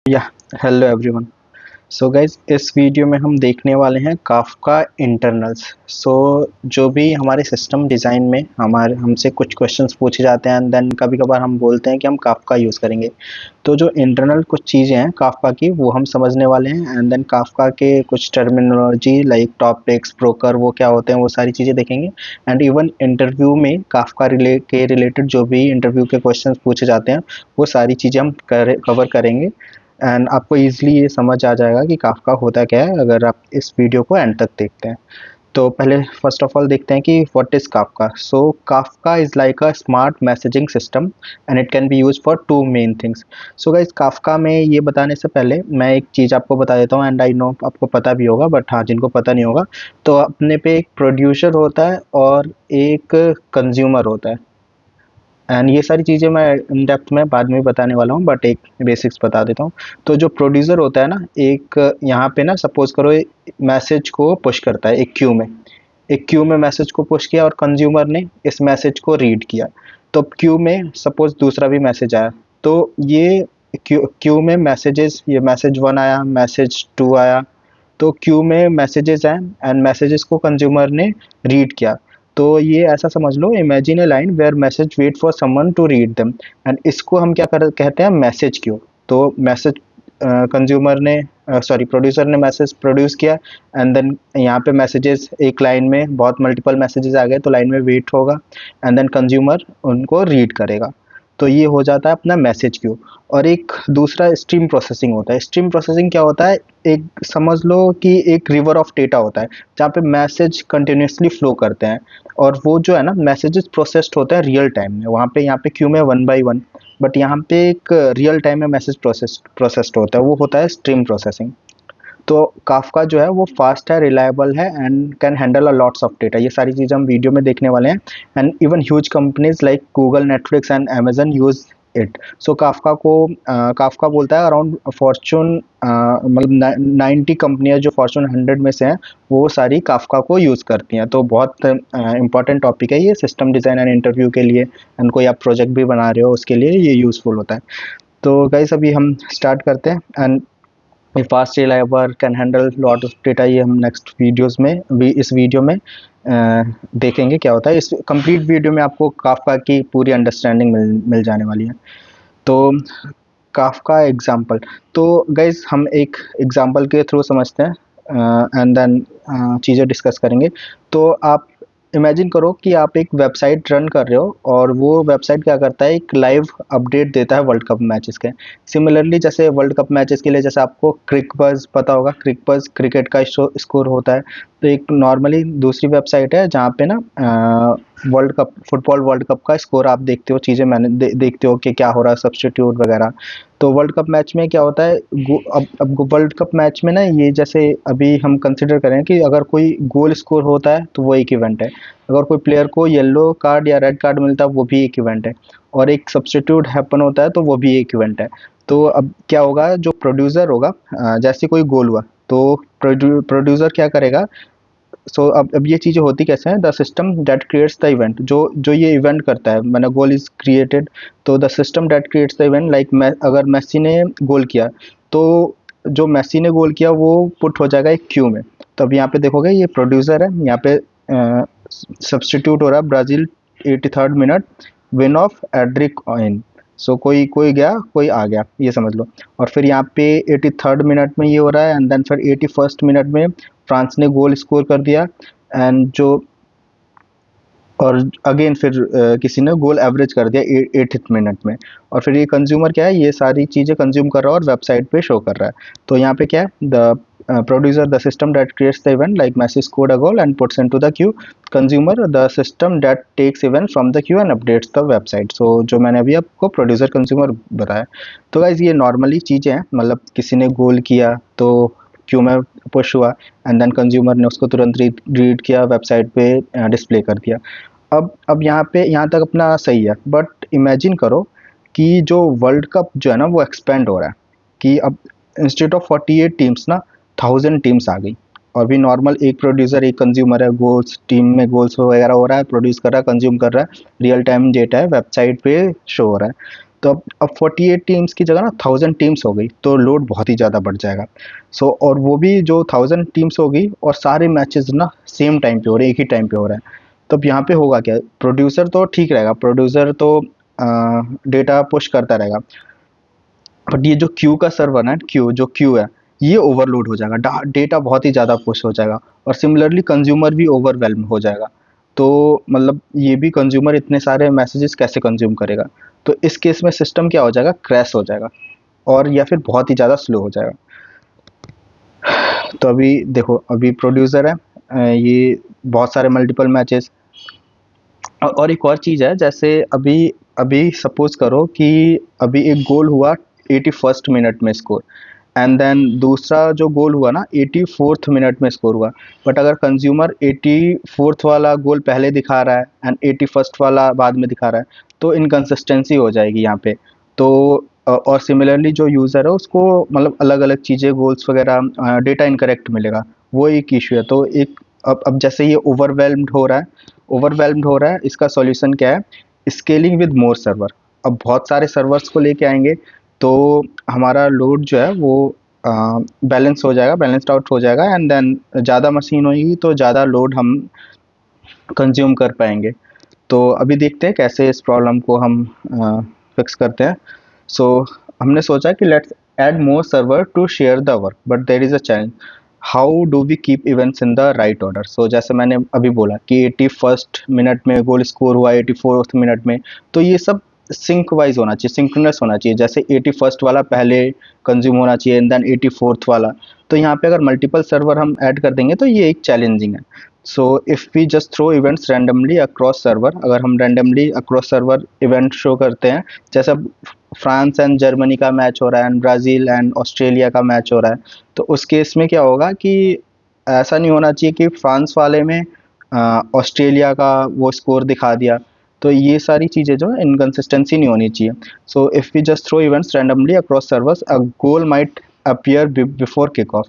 या hello everyone. So guys इस video में हम देखने वाले हैं काफका इंटरनल्स। जो भी हमारे सिस्टम डिज़ाइन में हमारे हमसे कुछ क्वेश्चंस पूछे जाते हैं एंड देन कभी कभार हम बोलते हैं कि हम काफका यूज़ करेंगे। तो जो इंटरनल कुछ चीज़ें हैं काफका की वो हम समझने वाले हैं एंड देन काफका के कुछ टर्मिनोलॉजी लाइक टॉपिक्स ब्रोकर वो क्या होते हैं वो सारी चीज़ें देखेंगे। एंड इवन इंटरव्यू में काफका रिलेटेड जो भी इंटरव्यू के क्वेश्चंस पूछे जाते हैं वो सारी चीज़ें हम कवर करेंगे। एंड आपको ईजिली ये समझ आ जाएगा कि काफका होता क्या है अगर आप इस वीडियो को एंड तक देखते हैं। तो पहले फर्स्ट ऑफ ऑल देखते हैं कि what is Kafka. So Kafka is like a smart messaging system and it can be use for two main things. So guys Kafka में ये बताने से पहले मैं एक चीज़ आपको बता देता हूँ एंड आई नो आपको पता भी होगा, बट हाँ जिनको पता नहीं होगा तो अपने पे एक प्रोड्यूसर होता है और एक कंज्यूमर होता है। एंड ये सारी चीज़ें मैं इन डेप्थ में बाद में बताने वाला हूँ, बट एक बेसिक्स बता देता हूँ। तो जो प्रोड्यूसर होता है ना, एक यहाँ पे ना सपोज करो मैसेज को पुश करता है एक क्यू में मैसेज को पुश किया और कंज्यूमर ने इस मैसेज को रीड किया। तो क्यू में सपोज दूसरा भी मैसेज आया, तो ये क्यू में मैसेजेस, ये मैसेज 1 आया, मैसेज 2 आया, तो क्यू में मैसेजेस हैं एंड मैसेजेस को कंज्यूमर ने रीड किया। तो ये ऐसा समझ लो, imagine a line where message wait for someone to read them and इसको हम क्या कहते हैं, मैसेज क्यू। तो मैसेज कंज्यूमर ने सॉरी प्रोड्यूसर ने मैसेज प्रोड्यूस किया एंड देन यहाँ पे मैसेजेस एक लाइन में बहुत मल्टीपल मैसेजेस आ गए तो लाइन में वेट होगा एंड देन कंज्यूमर उनको रीड करेगा। तो ये हो जाता है अपना मैसेज क्यू। और एक दूसरा स्ट्रीम प्रोसेसिंग होता है। स्ट्रीम प्रोसेसिंग क्या होता है, एक समझ लो कि एक रिवर ऑफ डेटा होता है जहाँ पे मैसेज कंटिन्यूसली फ्लो करते हैं और वो जो है ना मैसेजेस प्रोसेस्ड होते हैं रियल टाइम में। वहाँ पे यहाँ पे क्यू में 1 बाई 1, बट यहाँ पे एक रियल टाइम में मैसेज प्रोसेस्ड होता है, वो होता है स्ट्रीम प्रोसेसिंग। तो काफका जो है वो फास्ट है, रिलायबल है and can handle a lots of data. ये सारी चीज़ें हम वीडियो में देखने वाले हैं and even huge companies like Google, Netflix and Amazon use it. So Kafka बोलता है अराउंड फॉर्चून मतलब 90 कंपनियां जो फॉर्चून 100 में से हैं वो सारी काफका को यूज़ करती हैं। तो बहुत इंपॉर्टेंट टॉपिक है ये सिस्टम डिज़ाइन एंड इंटरव्यू के लिए एंड कोई आप प्रोजेक्ट भी बना रहे हो उसके लिए ये यूज़फुल होता है। तो गाइस अभी हम स्टार्ट करते हैं एंड ये fast reliable can handle lot of data. ये हम नेक्स्ट वीडियोस में भी इस वीडियो में देखेंगे क्या होता है। इस कंप्लीट वीडियो में आपको काफका की पूरी अंडरस्टैंडिंग मिल जाने वाली है। तो काफका एग्जांपल, तो गाइज हम एक एग्जांपल के थ्रू समझते हैं एंड देन चीज़ें डिस्कस करेंगे। तो आप इमेजिन करो कि आप एक वेबसाइट रन कर रहे हो और वो वेबसाइट क्या करता है, एक लाइव अपडेट देता है वर्ल्ड कप मैचेस के। सिमिलरली जैसे वर्ल्ड कप मैचेस के लिए जैसे आपको क्रिकबज़ पता होगा, क्रिकबज़ क्रिकेट का स्कोर होता है। तो एक नॉर्मली दूसरी वेबसाइट है जहाँ पे ना world cup, football world cup का स्कोर आप देखते हो, चीज़ें मैंने देखते हो कि क्या हो रहा है, सब्स्टिट्यूट वगैरह। तो वर्ल्ड कप मैच में क्या होता है, अब वर्ल्ड कप मैच में ना ये जैसे अभी हम कंसिडर करें कि अगर कोई गोल स्कोर होता है तो वो एक इवेंट है, अगर कोई प्लेयर को येलो कार्ड या रेड कार्ड मिलता है वो भी एक इवेंट है, और एक सब्स्टिट्यूट हैपन होता है तो वो भी एक इवेंट है। तो अब क्या होगा, जो प्रोड्यूसर होगा जैसे कोई गोल हुआ तो प्रोड्यूसर क्या करेगा। अब ये चीज़ें होती कैसे हैं, the system that creates the event, जो जो ये इवेंट करता है, मैंने गोल इज क्रिएटेड, तो the system that creates the event like अगर मेसी ने गोल किया तो जो मेसी ने गोल किया वो पुट हो जाएगा एक क्यू में। तो अब यहाँ पे देखोगे ये प्रोड्यूसर है, यहाँ पे सब्सटीट्यूट हो रहा है Brazil 83rd minute, Vini off Endrick in. So कोई कोई गया कोई आ गया, ये समझ लो। और फिर यहाँ पे 83rd मिनट में ये हो रहा है एंड देन फिर 81st मिनट में फ्रांस ने गोल स्कोर कर दिया एंड जो और अगेन फिर किसी ने गोल एवरेज कर दिया 80th मिनट में। और फिर ये कंज्यूमर क्या है, ये सारी चीज़ें कंज्यूम कर रहा है और वेबसाइट पे शो कर रहा है। तो यहाँ पे क्या है, the producer the system that creates the event like Messi scored a goal and puts into the queue, consumer the system that takes event from the queue and updates the website. So जो मैंने अभी आपको producer consumer बताया। तो guys ये normally चीज़ें हैं, मतलब किसी ने गोल किया तो क्यू में पुश हुआ एंड देन कंज्यूमर ने उसको तुरंत रीड किया, वेबसाइट पे डिस्प्ले कर दिया। अब यहाँ तक अपना सही है, बट इमेजिन करो कि जो वर्ल्ड कप जो है ना वो एक्सपेंड हो रहा है, कि अब इंस्टेड ऑफ 48 टीम्स ना 1000 टीम्स आ गई। और भी नॉर्मल एक प्रोड्यूसर एक कंज्यूमर है, गोल्स टीम में गोल्स वगैरह हो रहा है, प्रोड्यूस कर रहा है, कंज्यूम कर रहा है, रियल टाइम डेटा है, वेबसाइट पे शो हो रहा है। तो अब 48 टीम्स की जगह ना 1000 टीम्स हो गई, तो लोड बहुत ही ज़्यादा बढ़ जाएगा। और वो भी जो 1000 टीम्स हो गई और सारे मैचेस ना सेम टाइम पे हो रहे हैं, एक ही टाइम पे हो रहा है। तो अब यहाँ पे होगा क्या, प्रोड्यूसर तो ठीक रहेगा, प्रोड्यूसर तो डेटा पुश करता रहेगा, बट ये जो क्यू का सर्वर है, क्यू है, ये ओवरलोड हो जाएगा, डेटा बहुत ही ज़्यादा पुश हो जाएगा, और सिमिलरली कंज्यूमर भी ओवरवेल्म हो जाएगा। तो मतलब ये भी कंज्यूमर इतने सारे मैसेजेस कैसे कंज्यूम करेगा। तो इस केस में सिस्टम क्या हो जाएगा, क्रैश हो जाएगा, और या फिर बहुत ही ज़्यादा स्लो हो जाएगा। तो अभी देखो, अभी प्रोड्यूसर है, ये बहुत सारे मल्टीपल मैचेस, और एक और चीज़ है, जैसे अभी अभी सपोज करो कि अभी एक गोल हुआ 81st मिनट में स्कोर, एंड देन दूसरा जो गोल हुआ ना 84th मिनट में स्कोर हुआ, बट अगर कंज्यूमर 84th वाला गोल पहले दिखा रहा है एंड 81st वाला बाद में दिखा रहा है, तो इनकन्सिस्टेंसी हो जाएगी यहाँ पे। तो और सिमिलरली जो यूज़र है उसको मतलब अलग अलग चीज़ें, गोल्स वगैरह, डेटा इनकरेक्ट मिलेगा, वो एक इशू है। तो एक अब जैसे ये ओवरवेल्म्ड हो रहा है, इसका सॉल्यूशन क्या है, स्केलिंग विद मोर सर्वर। अब बहुत सारे सर्वर्स को लेके आएंगे, तो हमारा लोड जो है वो बैलेंस हो जाएगा, बैलेंस्ड आउट हो जाएगा, एंड देन ज़्यादा मशीन होगी तो ज़्यादा लोड हम कंज्यूम कर पाएंगे। तो अभी देखते हैं कैसे इस प्रॉब्लम को हम फिक्स करते हैं। सो हमने सोचा कि let's add more server to share the work, but there is a challenge, how do we keep events in the right order. So जैसे मैंने अभी बोला कि 81st मिनट में गोल स्कोर हुआ, 84th मिनट में, तो ये सब सिंक वाइज होना चाहिए, सिंक्रोनस होना चाहिए, जैसे 81st वाला पहले कंज्यूम होना चाहिए एंड देन 84th वाला। तो यहाँ पे अगर मल्टीपल सर्वर हम ऐड कर देंगे तो ये एक चैलेंजिंग है। So if we just throw events randomly across server, अगर हम randomly across server event show करते हैं, जैसे अब फ्रांस एंड जर्मनी का मैच हो रहा है एंड ब्राज़ील एंड ऑस्ट्रेलिया का मैच हो रहा है, तो उस केस में क्या होगा कि ऐसा नहीं होना चाहिए कि फ्रांस वाले में ऑस्ट्रेलिया का वो स्कोर दिखा दिया। तो ये सारी चीज़ें जो है इनकन्सिस्टेंसी नहीं होनी चाहिए। So if we just throw events randomly across servers, a goal might appear before kickoff,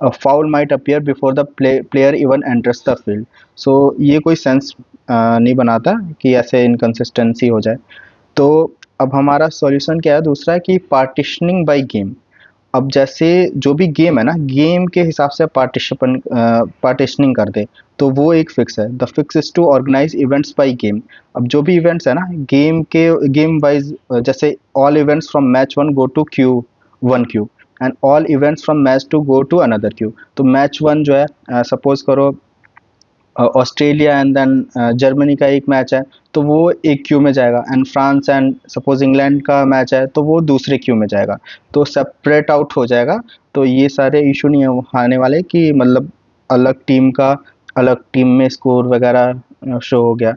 a foul might appear before the player even enters the field। so ये कोई सेंस नहीं बनाता कि ऐसे इनकन्सिस्टेंसी हो जाए। तो अब हमारा सॉल्यूशन क्या है, दूसरा है कि पार्टीशनिंग बाय गेम। अब जैसे जो भी गेम है ना, गेम के हिसाब से पार्टीशनिंग कर दे, तो वो एक फिक्स है। The fix is to organize events by game. अब जो भी इवेंट्स है ना गेम वाइज, जैसे all events from match one go to queue and all events from match two go to another queue. तो मैच वन जो है, suppose करो ऑस्ट्रेलिया एंड देन जर्मनी का एक मैच है, तो वो एक क्यू में जाएगा, and France and suppose England का मैच है तो वो दूसरे क्यू में जाएगा, तो सेपरेट आउट हो जाएगा। तो ये सारे इशू नहीं आने वाले कि मतलब अलग टीम का अलग टीम में स्कोर वगैरह शो हो गया।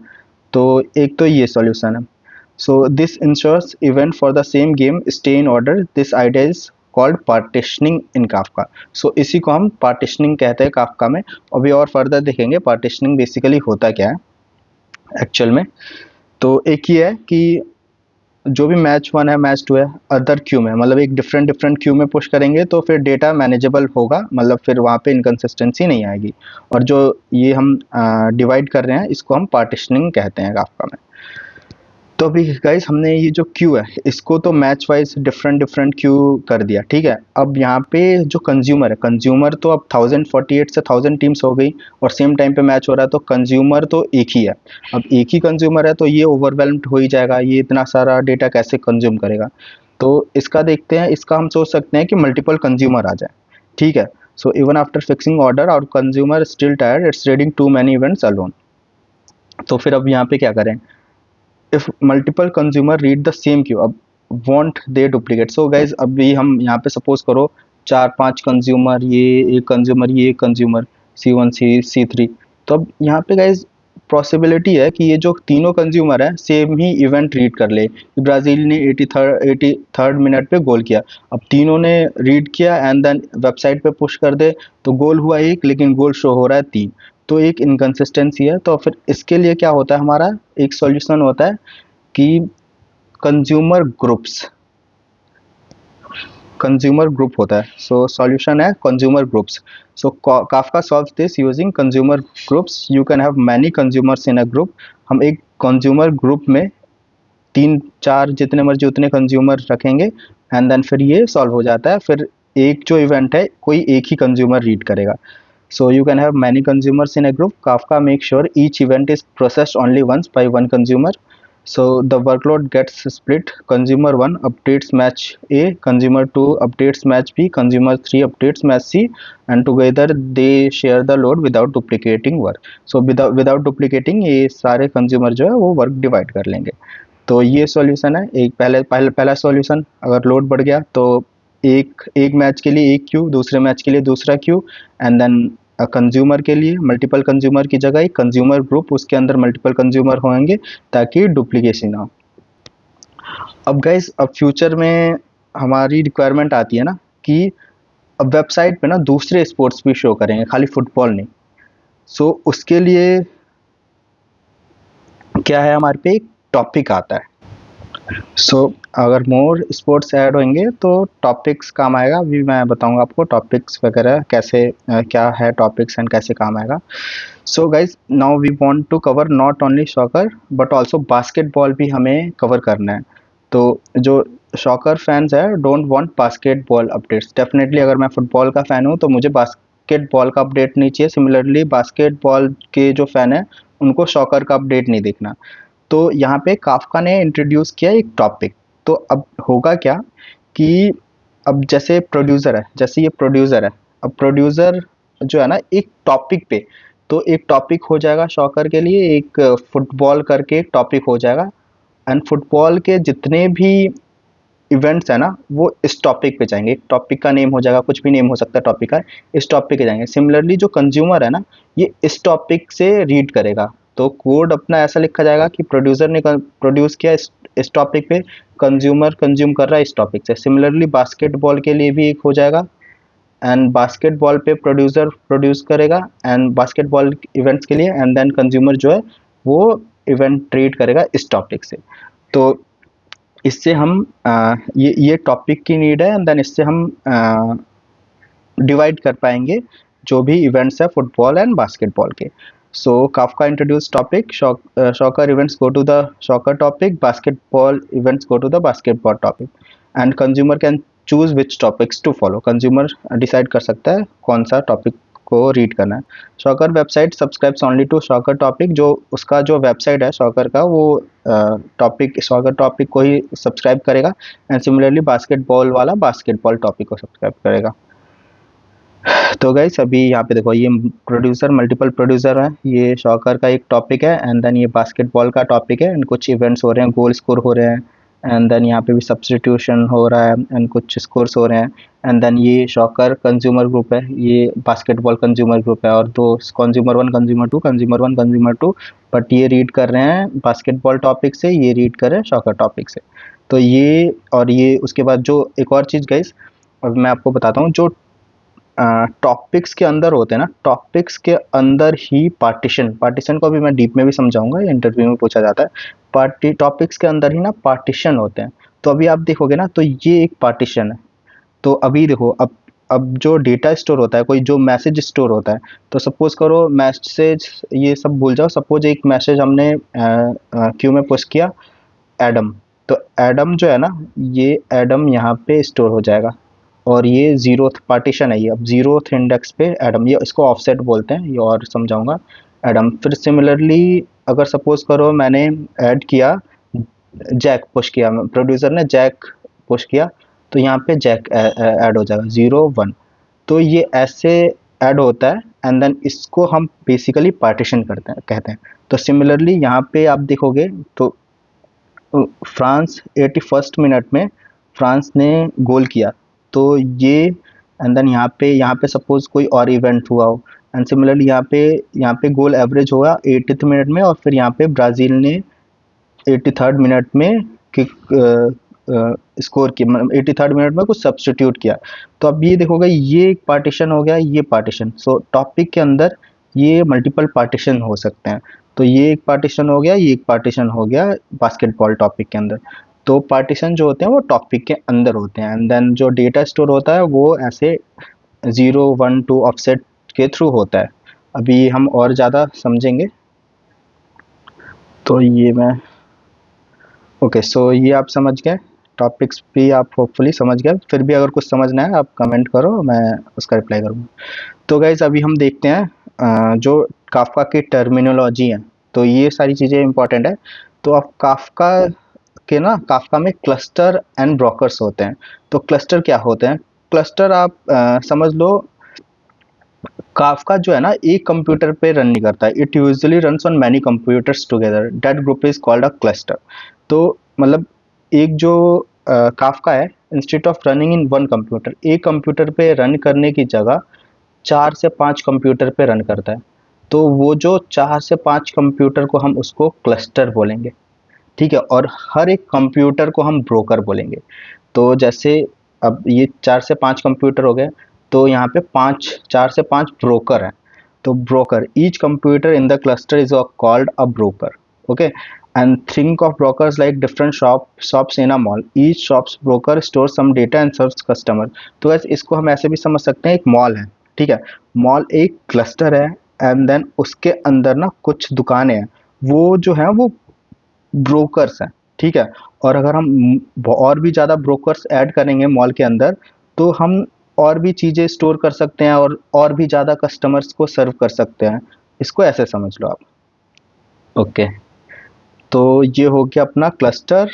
तो एक तो ये सॉल्यूशन है। So this ensures event for the same game stay in order, this idea is called partitioning in Kafka. So इसी को हम पार्टीशनिंग कहते हैं काफका में। अभी और फर्दर देखेंगे पार्टीशनिंग बेसिकली होता क्या है एक्चुअल में। तो एक ही है कि जो भी मैच वन है, मैच टू है, अदर क्यू में, मतलब एक डिफरेंट डिफरेंट क्यू में पुश करेंगे तो फिर डेटा मैनेजेबल होगा, मतलब फिर वहाँ पे इनकन्सिस्टेंसी नहीं आएगी। और जो ये हम डिवाइड कर रहे हैं इसको हम पार्टीशनिंग कहते हैं काफका में। तो अभी गाइस हमने ये जो क्यू है इसको तो match wise different different queue कर दिया, ठीक है। अब यहाँ पे जो कंज्यूमर है, कंज्यूमर तो अब 1048 से 1000 टीम्स हो गई और सेम टाइम पे मैच हो रहा है, तो कंज्यूमर तो एक ही है। अब एक ही कंज्यूमर है तो ये ओवरवेल्म्ड हो ही जाएगा, ये इतना सारा डेटा कैसे कंज्यूम करेगा। तो इसका देखते हैं, इसका हम सोच सकते हैं कि मल्टीपल कंज्यूमर आ जाए, ठीक है। So even after fixing order और consumer still tired, it's reading too many events alone. तो फिर अब यहाँ पे क्या करें, if multiple consumer read the same queue, अब want they duplicate। so guys अभी हम यहाँ पे सपोज करो 4-5 कंज्यूमर, ये एक कंज्यूमर, ये एक कंज्यूमर, C1 C3। तो अब यहाँ पे गाइज पॉसिबिलिटी है कि ये जो तीनों कंज्यूमर है सेम ही इवेंट रीड कर ले। ब्राज़ील ने 83rd मिनट पे गोल किया, अब तीनों ने रीड किया एंड देन वेबसाइट पे पुश कर दे, तो गोल हुआ एक लेकिन गोल शो हो रहा है 3। तो एक इनकन्सिस्टेंसी है। तो फिर इसके लिए क्या होता है, हमारा एक सॉल्यूशन होता है कि कंज्यूमर ग्रुप्स, कंज्यूमर ग्रुप होता है। सो सॉल्यूशन है consumer groups. So Kafka solves this using consumer groups. You can have many consumers in a group. हम एक कंज्यूमर ग्रुप में 3 4 जितने मर्जी उतने कंज्यूमर रखेंगे एंड देन फिर ये सॉल्व हो जाता है। फिर एक जो इवेंट है कोई एक ही कंज्यूमर रीड करेगा। So you can have many consumers in a group. Kafka makes sure each event is processed only once by one consumer. So the workload gets split. Consumer 1 updates match A, consumer 2 updates match B, consumer 3 updates match C, and together they share the load without duplicating work. So without duplicating ये सारे consumer जो है वो work divide कर लेंगे। तो ये solution है। एक पहला सॉल्यूशन, अगर लोड बढ़ गया तो एक मैच के लिए एक क्यू, दूसरे मैच के लिए दूसरा क्यू, एंड देन कंज्यूमर के लिए मल्टीपल कंज्यूमर की जगह एक कंज्यूमर ग्रुप, उसके अंदर मल्टीपल कंज्यूमर होंगे ताकि डुप्लीकेशन ना हो। अब गाइस, अब फ्यूचर में हमारी रिक्वायरमेंट आती है ना कि अब वेबसाइट पे ना दूसरे स्पोर्ट्स भी शो करेंगे, खाली फुटबॉल नहीं। सो उसके लिए क्या है, हमारे पे एक टॉपिक आता है। सो अगर मोर स्पोर्ट्स ऐड होंगे तो टॉपिक्स काम आएगा। अभी मैं बताऊंगा आपको टॉपिक्स वगैरह कैसे क्या है टॉपिक्स एंड कैसे काम आएगा। So guys, now we want to cover not only soccer but also basketball भी हमें कवर करना है। तो जो सॉकर फैंस है don't want basketball updates. Definitely अगर मैं फुटबॉल का फ़ैन हूँ तो मुझे बास्केटबॉल का अपडेट नहीं चाहिए। सिमिलरली बास्केटबॉल के जो फ़ैन है उनको सॉकर का अपडेट नहीं देखना। तो यहाँ पे काफका ने इंट्रोड्यूस किया एक टॉपिक। तो अब होगा क्या कि अब जैसे प्रोड्यूसर है, जैसे ये प्रोड्यूसर है, अब प्रोड्यूसर जो है ना एक टॉपिक पे, तो एक टॉपिक हो जाएगा सॉकर के लिए, एक फुटबॉल करके एक टॉपिक हो जाएगा, एंड फुटबॉल के जितने भी इवेंट्स है ना वो इस टॉपिक पे जाएंगे। एक टॉपिक का नेम हो जाएगा, कुछ भी नेम हो सकता है टॉपिक का, इस टॉपिक पे जाएंगे। सिमिलरली जो कंज्यूमर है ना ये इस टॉपिक से रीड करेगा। तो कोड अपना ऐसा लिखा जाएगा कि प्रोड्यूसर ने प्रोड्यूस किया इस टॉपिक पे, कंज्यूमर कंज्यूम कर रहा है इस टॉपिक से। सिमिलरली बास्केटबॉल के लिए भी एक हो जाएगा, एंड बास्केटबॉल पे प्रोड्यूसर प्रोड्यूस करेगा एंड बास्केटबॉल इवेंट्स के लिए, एंड देन कंज्यूमर जो है वो इवेंट ट्रीट करेगा इस टॉपिक से। तो इससे हम ये टॉपिक की नीड है, एंड देन इससे हम डिवाइड कर पाएंगे जो भी इवेंट्स है फुटबॉल एंड बास्केटबॉल के। So Kafka introduce topic, soccer events go to the soccer topic, basketball events go to the basketball topic, and consumer can choose which topics to follow. Consumer decide कर सकता है कौन सा topic को read करना है। Soccer website subscribes only to soccer topic, जो उसका जो वेबसाइट है सॉकर का वो सॉकर टॉपिक को ही सब्सक्राइब करेगा, एंड सिमिलरली बास्केटबॉल वाला बास्केटबॉल टॉपिक को सब्सक्राइब करेगा। तो गाइस अभी यहाँ पे देखो ये प्रोड्यूसर मल्टीपल प्रोड्यूसर है, ये सॉकर का एक टॉपिक है, एंड देन ये बास्केटबॉल का टॉपिक है, एंड कुछ इवेंट्स हो रहे हैं, गोल स्कोर हो रहे हैं, एंड देन यहाँ पे भी सब्स्टिट्यूशन हो रहा है एंड कुछ स्कोर्स हो रहे हैं, एंड देन ये सॉकर कंज्यूमर ग्रुप है, ये बास्केटबॉल कंज्यूमर ग्रुप है, और दो consumer 1 consumer 2 consumer 1 consumer 2, but ये रीड कर रहे हैं बास्केटबॉल टॉपिक से, ये रीड कर रहे हैं सॉकर टॉपिक से। तो ये और ये उसके बाद जो एक और चीज़ गाइस अब मैं आपको बताता हूँ, जो टॉपिक्स के अंदर होते हैं ना, टॉपिक्स के अंदर ही पार्टीशन को भी मैं डीप में भी समझाऊंगा, इंटरव्यू में पूछा जाता है। टॉपिक्स के अंदर ही ना पार्टीशन होते हैं। तो अभी आप देखोगे ना तो ये एक पार्टीशन है। तो अभी देखो, अब जो डेटा स्टोर होता है, कोई जो मैसेज स्टोर होता है, तो सपोज करो मैसेज ये सब भूल जाओ, सपोज एक मैसेज हमने क्यू में पुश किया एडम, तो एडम जो है ना ये एडम यहाँ पे स्टोर हो जाएगा, और ये जीरोथ पार्टीशन है, ये अब जीरोथ इंडेक्स पे एडम, ये इसको ऑफसेट बोलते हैं, ये और समझाऊंगा एडम। फिर सिमिलरली अगर सपोज करो मैंने ऐड किया जैक, पुश किया प्रोड्यूसर ने जैक पुश किया, तो यहाँ पे जैक ऐड हो जाएगा 0 1। तो ये ऐसे ऐड होता है, एंड देन इसको हम बेसिकली पार्टीशन करते हैं कहते हैं। तो सिमिलरली यहाँ पे आप देखोगे तो फ्रांस 81st मिनट में फ्रांस ने गोल किया, तो ये एंड देन यहाँ पे सपोज कोई और इवेंट हुआ हो, एंड सिमिलरली यहाँ पे गोल एवरेज हुआ 80th मिनट में, और फिर यहाँ पे ब्राज़ील ने 83rd मिनट में किक स्कोर किया, 83rd मिनट में कुछ सब्स्टिट्यूट किया। तो अब ये देखोगे ये एक पार्टीशन हो गया, ये पार्टीशन। सो टॉपिक के अंदर ये मल्टीपल पार्टीशन हो सकते हैं। तो ये एक पार्टीशन हो गया, ये एक पार्टीशन हो गया बास्केटबॉल टॉपिक के अंदर। तो पार्टीशन जो होते हैं वो टॉपिक के अंदर होते हैं, एंड देन जो डेटा स्टोर होता है वो ऐसे 0 1 2 ऑफसेट के थ्रू होता है। अभी हम और ज़्यादा समझेंगे। तो ये मैं ओके, सो ये आप समझ गए, टॉपिक्स भी आप होपफुली समझ गए। फिर भी अगर कुछ समझना है आप कमेंट करो, मैं उसका रिप्लाई करूँगा। तो गाइज अभी हम देखते हैं जो काफका की टर्मिनोलॉजी है, तो ये सारी चीज़ें इंपॉर्टेंट है। तो अब काफका के ना, काफका में क्लस्टर एंड ब्रोकर्स होते हैं। तो क्लस्टर क्या होते हैं? क्लस्टर आप समझ लो, काफका जो है ना एक कंप्यूटर पे रन नहीं करता है, it usually runs on many computers together, that group is called a cluster. तो मतलब एक जो काफका है, instead of running in one computer, एक कंप्यूटर पे रन करने की जगह 4 से 5 कंप्यूटर पे रन करता है। तो वो जो 4 से 5 कंप्यूटर को हम उसको क्लस्टर बोलेंगे, ठीक है। और हर एक कंप्यूटर को हम ब्रोकर बोलेंगे। तो जैसे अब ये 4 से 5 कंप्यूटर हो गए, तो यहाँ पे 4 से 5 ब्रोकर हैं। तो broker, each computer in the cluster is called a broker, okay. And think of brokers like different shops in a mall, each shops broker store some data and serves customer. तो वैसे इसको हम ऐसे भी समझ सकते हैं, एक मॉल है, ठीक है। मॉल एक क्लस्टर है, एंड देन उसके अंदर ना कुछ दुकानें हैं, वो जो है वो ब्रोकर्स हैं, ठीक है। और अगर हम और भी ज़्यादा ब्रोकर्स ऐड करेंगे मॉल के अंदर, तो हम और भी चीज़ें स्टोर कर सकते हैं और भी ज़्यादा कस्टमर्स को सर्व कर सकते हैं। इसको ऐसे समझ लो आप। ओके, तो ये हो गया अपना क्लस्टर,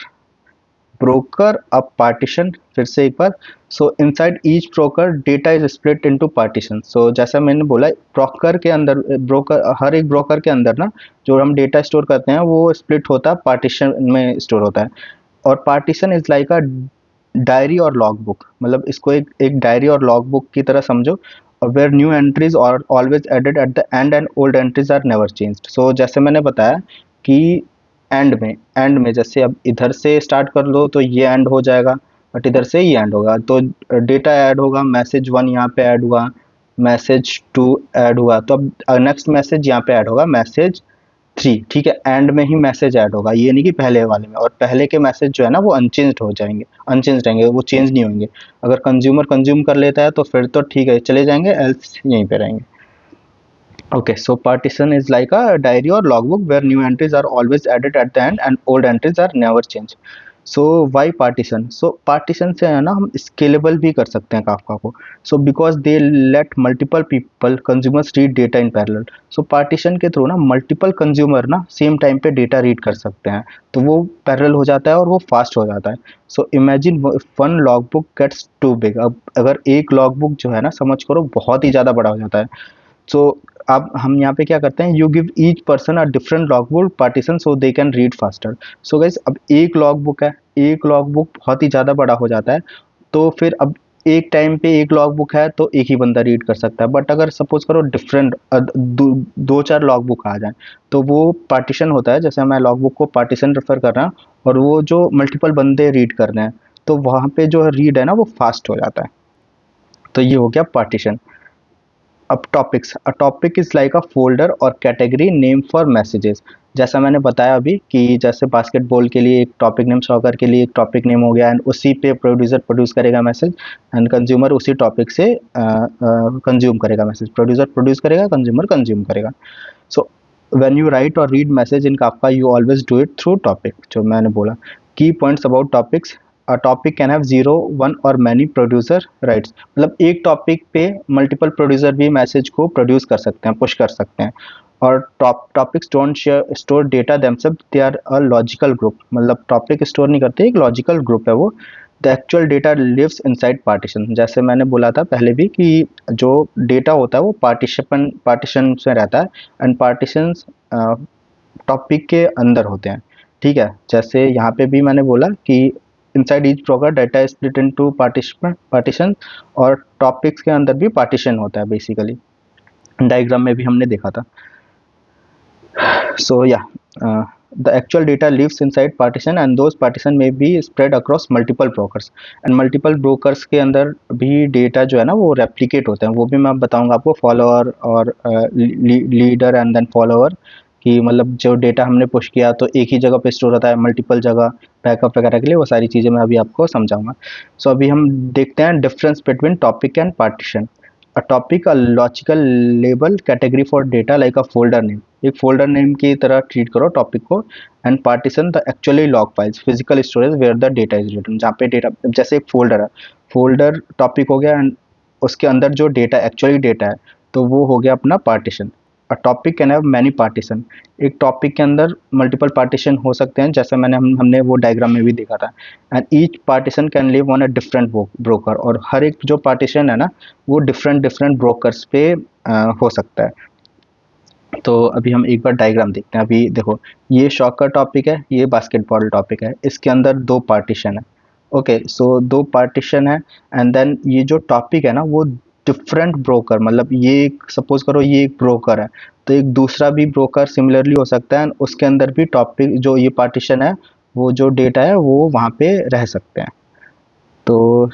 ब्रोकर। अब पार्टीशन फिर से एक बार। So inside each broker data is split into partition. So जैसा मैंने बोला, ब्रोकर के अंदर, ब्रोकर, हर एक ब्रोकर के अंदर ना जो हम डेटा स्टोर करते हैं वो स्प्लिट होता है, पार्टीशन में स्टोर होता है। और partition is like a diary और लॉग बुक, मतलब इसको एक एक डायरी और लॉग बुक की तरह समझो। और where new entries are always added at the end and old entries are never changed. So जैसे मैंने बताया कि एंड में जैसे अब इधर से स्टार्ट कर लो तो ये एंड हो जाएगा, बट इधर से ये एंड होगा, तो डेटा ऐड होगा, मैसेज 1 यहाँ पे ऐड हुआ, मैसेज 2 ऐड हुआ, तो अब नेक्स्ट मैसेज यहाँ पे ऐड होगा, मैसेज 3, ठीक है। एंड में ही मैसेज ऐड होगा, ये नहीं कि पहले वाले में। और पहले के मैसेज जो है ना वो अनचेंज्ड हो जाएंगे, अनचेंज्ड रहेंगे, वो चेंज नहीं होंगे। अगर कंज्यूमर कंज्यूम कर लेता है तो फिर तो ठीक है, चले जाएंगे, एल्स यहीं पे रहेंगे। Okay, so partition is like a diary or logbook where new entries are always added at the end and old entries are never changed. So why partition? So partition से है ना हम scalable भी कर सकते हैं काफका को. So because they let multiple people consumers read data in parallel. So partition के थ्रू ना multiple consumer ना same time पे data read कर सकते हैं, तो वो parallel हो जाता है और वो fast हो जाता है. So imagine if one logbook gets too big. अब अगर एक logbook जो है ना, समझ करो बहुत ही ज़्यादा बड़ा हो जाता है, सो अब हम यहाँ पे क्या करते हैं, you give each person a different log book partition so they can read faster. So guys अब एक लॉग बुक है, एक लॉग बुक बहुत ही ज़्यादा बड़ा हो जाता है, तो फिर अब एक टाइम पे एक लॉग बुक है तो एक ही बंदा रीड कर सकता है। बट अगर सपोज करो डिफरेंट दो चार लॉग बुक आ जाए, तो वो पार्टीशन होता है, जैसे मैं लॉग बुक को पार्टीशन रेफर कर रहा हूँ और वो जो मल्टीपल बंदे रीड कर रहे हैं, तो वहाँ पे जो रीड है ना वो फास्ट हो जाता है। तो ये हो गया पार्टीशन। अब topics, a topic is like a folder और कैटेगरी नेम फॉर मैसेजेस। जैसा मैंने बताया अभी कि जैसे बास्केटबॉल के लिए एक टॉपिक नेम, सॉकर के लिए एक टॉपिक नेम हो गया, एंड उसी पे प्रोड्यूसर प्रोड्यूस करेगा मैसेज, एंड कंज्यूमर उसी टॉपिक से कंज्यूम करेगा मैसेज। प्रोड्यूसर प्रोड्यूस करेगा, कंज्यूमर कंज्यूम करेगा। सो व्हेन यू राइट और read message in Kafka you always do it through topic, जो मैंने बोला। की points about topics, a topic can have 0, 1 और मैनी प्रोड्यूसर राइट्स। मतलब एक टॉपिक पे मल्टीपल प्रोड्यूसर भी मैसेज को प्रोड्यूस कर सकते हैं, पुश कर सकते हैं। और topics don't store data themselves, they are a logical group. मतलब टॉपिक स्टोर नहीं करते, एक लॉजिकल ग्रुप है वो। The actual data lives inside partition. जैसे मैंने बोला था पहले भी कि जो डेटा होता है वो पार्टीशन में रहता है, एंड पार्टीशन टॉपिक के अंदर होते हैं, ठीक है। जैसे यहाँ पे भी मैंने बोला कि inside each broker data is split into partition, और टॉपिक्स के अंदर भी पार्टीशन होता है बेसिकली, डायग्राम में भी हमने देखा था। So yeah, the actual data lives inside partition and those partition may be spread across multiple brokers, and multiple brokers के अंदर भी डेटा जो है ना वो रेप्लिकेट होते हैं, वो भी मैं बताऊंगा आपको, फॉलोअर और लीडर एंड देन फॉलोअर, कि मतलब जो डेटा हमने पुश किया तो एक ही जगह पे स्टोर होता है, मल्टीपल जगह बैकअप वगैरह के लिए, वो सारी चीज़ें मैं अभी आपको समझाऊंगा। सो अभी हम देखते हैं difference between topic and partition. A topic a logical label category for data like a folder name, एक फोल्डर नेम की तरह ट्रीट करो टॉपिक को। And partition the actually log files physical storage where the data is written, जहाँ पे data जैसे एक folder है, फोल्डर टॉपिक हो गया एंड उसके अंदर जो डेटा एक्चुअली डेटा है तो वो हो गया अपना partition. A topic can have many partition, एक टॉपिक के अंदर मल्टीपल पार्टीशन हो सकते हैं, जैसे हमने वो डायग्राम में भी देखा था। And each partition can live on a different broker, और हर एक जो पार्टीशन है ना वो डिफरेंट डिफरेंट ब्रोकर्स पे हो सकता है। तो अभी हम एक बार डायग्राम देखते हैं। अभी देखो, ये शॉक का टॉपिक है, ये बास्केटबॉल टॉपिक है, इसके अंदर दो पार्टीशन है। ओके, सो दो पार्टीशन है एंड देन ये जो टॉपिक है ना वो डिफरेंट ब्रोकर, मतलब ये सपोज करो ये एक ब्रोकर है तो एक दूसरा भी ब्रोकर सिमिलरली हो सकता है एंड उसके अंदर भी टॉपिक जो ये पार्टीशन है वो जो डेटा है वो वहाँ पे रह सकते हैं। तो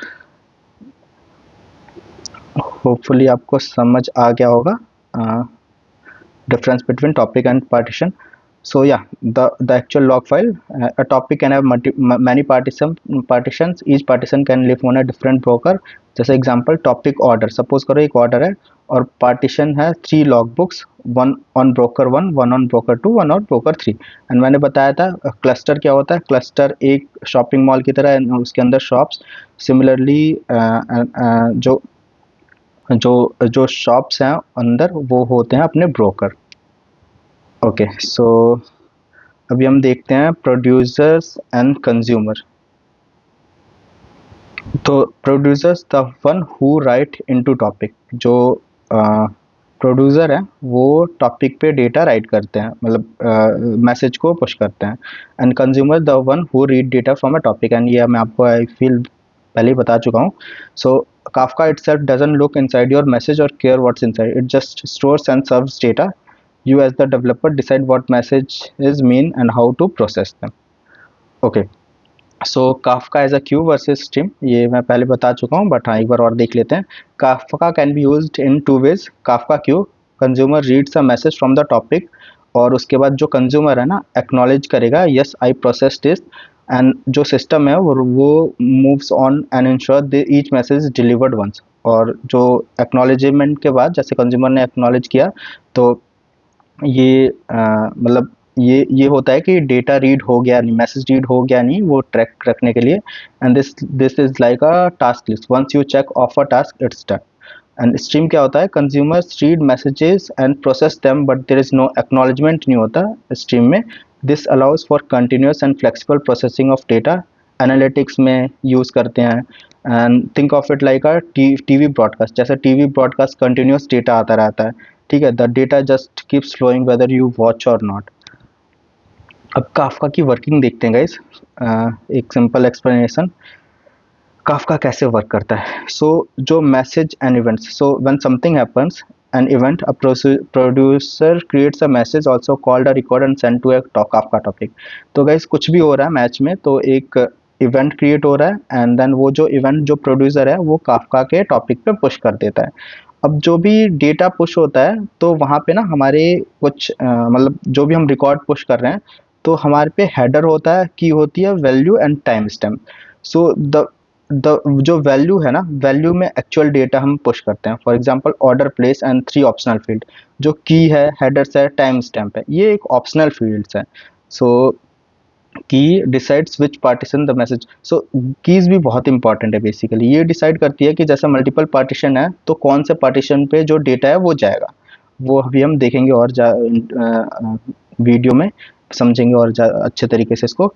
होपफुली आपको समझ आ गया होगा difference between topic and partition. So yeah, the actual log file, a topic can have many partitions, each partition can live on a different broker। जैसे एग्जांपल टॉपिक ऑर्डर, सपोज करो एक ऑर्डर है और partition है 3 log books, one on broker 1, one on broker 2, one on broker 3। And मैंने बताया था cluster क्या होता है, क्लस्टर एक शॉपिंग मॉल की तरह है, उसके अंदर शॉप्स सिमिलरली जो जो जो शॉप्स हैं अंदर वो होते हैं अपने ब्रोकर। ओके, सो अभी हम देखते हैं प्रोड्यूसर्स एंड कंज्यूमर। तो producers the one who right into topic, जो प्रोड्यूसर है वो टॉपिक पे डेटा राइट करते हैं, मतलब मैसेज को पुश करते हैं। And consumer the one who read data from a topic, and ये मैं आपको आई फील पहले ही बता चुका हूँ। सो Kafka itself doesn't look inside your message or care what's inside. It just stores and serves data. You as the developer decide what messages mean and how to process them. Okay. So Kafka as a queue versus stream, ये मैं पहले बता चुका हूँ but हाँ एक बार और देख लेते हैं। Kafka can be used in two ways. Kafka queue, consumer reads a message from the topic और उसके बाद जो कंज्यूमर है ना एक्नॉलेज करेगा yes I process this, and जो सिस्टम है वो moves on and ensure each message delivered once. और जो एक्नॉलेजमेंट के बाद जैसे कंज्यूमर ने एक्नॉलेज किया तो ये मतलब ये होता है कि डेटा रीड हो गया नहीं, मैसेज रीड हो गया नहीं, वो ट्रैक रखने के लिए। And this is like a task list, once you check off a task it's done. And stream क्या होता है, consumers read messages and process them but there is no acknowledgement नहीं होता स्ट्रीम में। This allows for continuous and flexible processing of data, analytics में use करते हैं। And think of it like a TV broadcast, जैसे TV broadcast continuous data आता रहता है, ठीक है, the data just keeps flowing whether you watch or not. अब काफका की वर्किंग देखते हैं गाइस, एक सिंपल एक्सप्लेनेशन काफका कैसे वर्क करता है। सो जो message and events, so when something happens an event, a producer creates a message also called a record and sent to a Kafka topic। तो guys कुछ भी हो रहा है मैच में तो एक इवेंट क्रिएट हो रहा है एंड देन वो जो इवेंट जो प्रोड्यूसर है वो काफका के टॉपिक पे पुश कर देता है। अब जो भी डेटा पुश होता है तो वहाँ पे ना हमारे कुछ मतलब जो भी हम रिकॉर्ड पुश कर रहे हैं तो हमारे पे हेडर होता है, की होती है value and time stamp. So the जो वैल्यू है ना, वैल्यू में एक्चुअल डेटा हम पुश करते हैं। For example order place and 3 optional field, जो की है, हेडर्स है, टाइम स्टैम्प है, ये एक ऑप्शनल फील्ड्स है। सो की decides which partition the message. So keys भी बहुत इंपॉर्टेंट है, बेसिकली ये डिसाइड करती है कि जैसे मल्टीपल पार्टीशन है तो कौन से पार्टीशन पे जो डेटा है वो जाएगा। वो अभी हम देखेंगे और वीडियो में समझेंगे और अच्छे तरीके से इसको।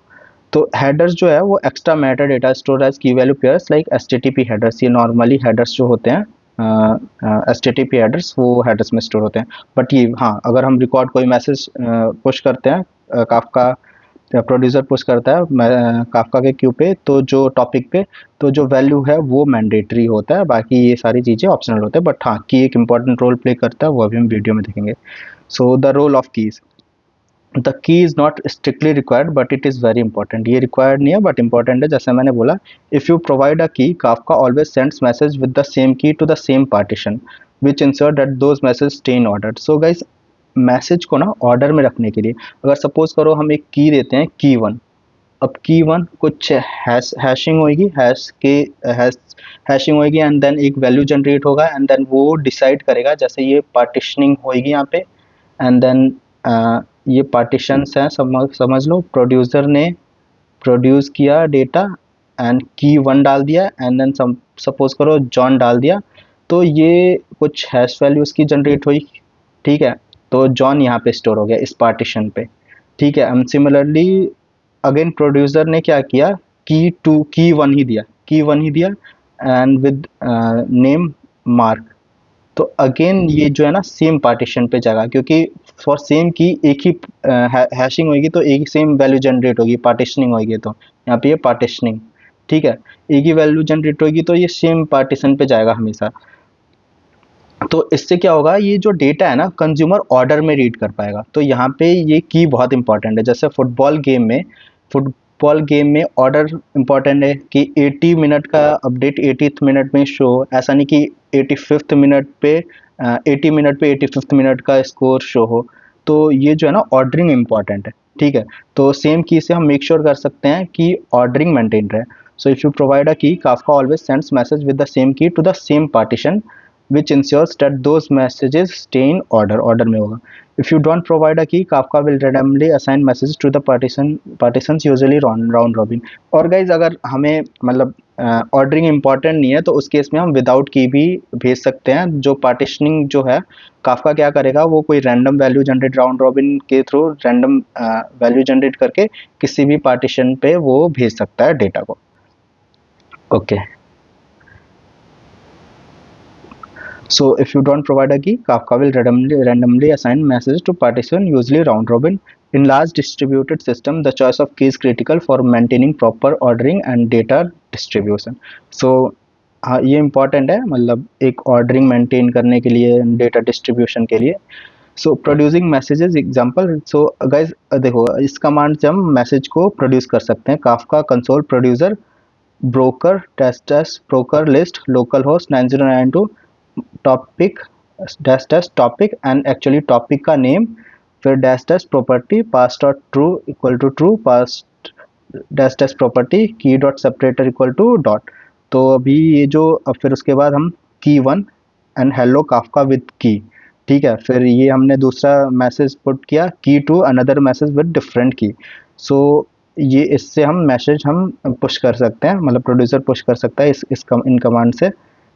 तो हेडर्स जो है वो extra meta data store as key value pairs like HTTP headers. ये नॉर्मली हेडर्स जो होते हैं एचटीटीपी हेडर्स वो हेडर्स में स्टोर होते हैं। बट ये हाँ, अगर हम रिकॉर्ड कोई मैसेज पुश करते हैं काफका प्रोड्यूसर पुश करता है काफका के क्यू पे तो जो टॉपिक पे तो जो वैल्यू है वो मैंडेटरी होता है, बाकी ये सारी चीज़ें ऑप्शनल होते हैं। बट हाँ, की एक इंपॉर्टेंट रोल प्ले करता है, वो अभी हम वीडियो में देखेंगे। So the role of keys, the key is not strictly required but it is very important. ये रिक्वायर्ड नहीं है बट इंपॉर्टेंट है। जैसे मैंने बोला, if you provide a key, Kafka always sends message with the same key to the same partition which ensure that those message stay in order. So guys, message को ना order में रखने के लिए अगर सपोज करो हम एक की देते हैं की 1, अब की वन कुछ हैशिंग होगी, हैशिंग होगी एंड देन एक वैल्यू जनरेट होगा एंड देन वो डिसाइड करेगा, जैसे ये पार्टीशनिंग होगी यहाँ पे एंड देन ये पार्टीशंस हैं, समझ लो प्रोड्यूसर ने प्रोड्यूस किया डेटा एंड की वन डाल दिया एंड देन सपोज करो जॉन डाल दिया, तो ये कुछ हैश वैल्यू उसकी जनरेट हुई, ठीक है। तो जॉन यहाँ पे स्टोर हो गया इस पार्टीशन पे, ठीक है। एंड सिमिलरली अगेन प्रोड्यूसर ने क्या किया, की वन ही दिया एंड विद नेम मार्क, तो अगेन ये जो है ना सेम पार्टीशन पे जाएगा, क्योंकि फॉर सेम की एक ही हैशिंग होगी तो एक ही सेम वैल्यू जनरेट होगी, पार्टीशनिंग होगी तो यहाँ पे ये पार्टीशनिंग, ठीक है। एक ही वैल्यू जनरेट होगी तो ये सेम पार्टीशन पे जाएगा हमेशा। तो इससे क्या होगा, ये जो डेटा है ना कंज्यूमर ऑर्डर में रीड कर पाएगा। तो यहाँ पे ये की बहुत इंपॉर्टेंट है। जैसे फुटबॉल गेम में ऑर्डर इंपॉर्टेंट है कि 80 मिनट का अपडेट 80th मिनट में शो, ऐसा नहीं कि 85th मिनट पे 80 मिनट पे 85th मिनट का स्कोर शो हो। तो ये जो है ना ऑर्डरिंग इंपॉर्टेंट है, ठीक है। तो सेम की से हम मेक श्योर कर सकते हैं कि ऑर्डरिंग मेंटेन रहे। So if you provide a की, Kafka always sends message with the same key to the same partition which ensures that those messages stay in order में होगा। If you don't provide a key, Kafka will randomly assign messages to the partitions usually round robin। और guys अगर हमें मतलब ordering important नहीं है तो उस केस में हम विदाउट की भी भेज सकते हैं। जो पार्टीशनिंग जो है काफका क्या करेगा, वो कोई random value generate round robin के थ्रू रैंडम वैल्यू जनरेट करके किसी भी पार्टीशन पे वो भेज सकता है डेटा को। Okay So if you don't provide a key, Kafka will randomly assign messages to partition, usually round robin. In large distributed system, the choice of key is critical for maintaining proper ordering and data distribution. So हाँ ये important है, मतलब एक ordering maintain करने के लिए, data distribution के लिए। So producing messages example. So guys देखो इस कमांड से हम मैसेज को प्रोड्यूस कर सकते हैं। Kafka console producer broker test broker list local host 9092 topic dash dash topic and actually topic का नेम, फिर dash dash property parse dot true equal to true, parse dash dash property key dot separator equal to dot. तो अभी ये जो अब फिर उसके बाद हम की one and hello Kafka with की, ठीक है। फिर ये हमने दूसरा मैसेज पुट किया key to another message with different key. So ये इससे हम मैसेज हम पुश कर सकते हैं, मतलब प्रोड्यूसर पुश कर सकता है इन कमांड से।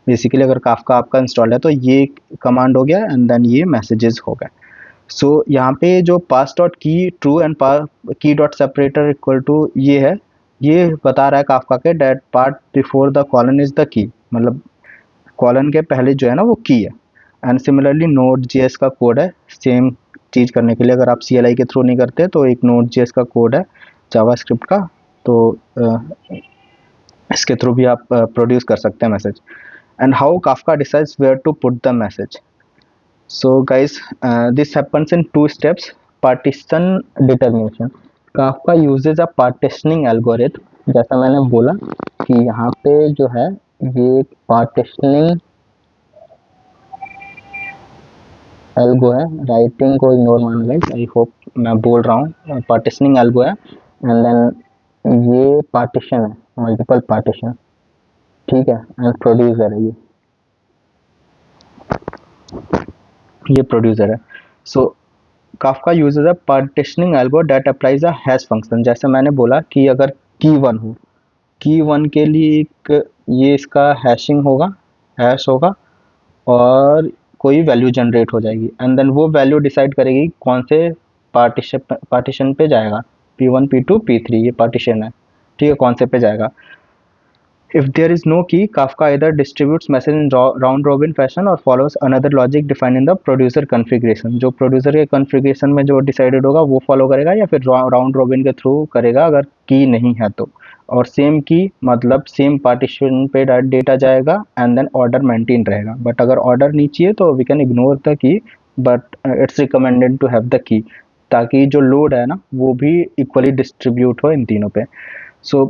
बेसिकली अगर काफका आपका इंस्टॉल है तो ये कमांड हो गया एंड देन ये मैसेजेस हो गए। सो यहाँ पे जो parse dot key true and key dot separator equal to ये है, ये बता रहा है काफका के that part before the colon is the key, मतलब कॉलन के पहले जो है ना वो की है। एंड सिमिलरली नोड जेएस का कोड है सेम चीज करने के लिए। अगर आप CLI के थ्रू नहीं करते तो एक नोड जेएस का कोड है जावास्क्रिप्ट का, तो इसके थ्रू भी आप प्रोड्यूस कर सकते हैं message. And how Kafka decides where to put the message. So guys, this happens in 2 steps. Partition determination. Kafka uses a partitioning algorithm. जैसा मैंने बोला कि यहाँ पे जो है ये partitioning algo है, राइटिंग को इग्नोर माना गाइस, आई होप मैं बोल रहा हूँ। partitioning algo है एंड देन ये partition है, मल्टीपल partition, ठीक है। एंड प्रोड्यूसर है ये प्रोड्यूसर है। So Kafka uses a partitioning algo that applies a hash function. जैसे मैंने बोला कि अगर की वन हो, की वन के लिए एक ये इसका हैशिंग होगा, हैश होगा और कोई वैल्यू जनरेट हो जाएगी एंड देन वो वैल्यू डिसाइड करेगी कौन से पार्टीशन पे जाएगा। P1 P2 P3 ये पार्टीशन है, ठीक है, कौन से पे जाएगा। If there is no key, Kafka either distributes message in round robin fashion or follows another logic defined in the producer configuration। जो प्रोड्यूसर के कॉन्फ़िगरेशन में जो डिसाइडेड होगा वो फॉलो करेगा या फिर राउंड रॉबिन के थ्रू करेगा अगर की नहीं है तो। और सेम की मतलब सेम पार्टीशन पे डेटा जाएगा एंड देन ऑर्डर मेंटेन रहेगा। बट अगर ऑर्डर नहीं चाहिए तो we can ignore the key, but it's recommended to have the key, ताकि जो लोड है ना वो भी इक्वली डिस्ट्रीब्यूट हो इन तीनों पे। So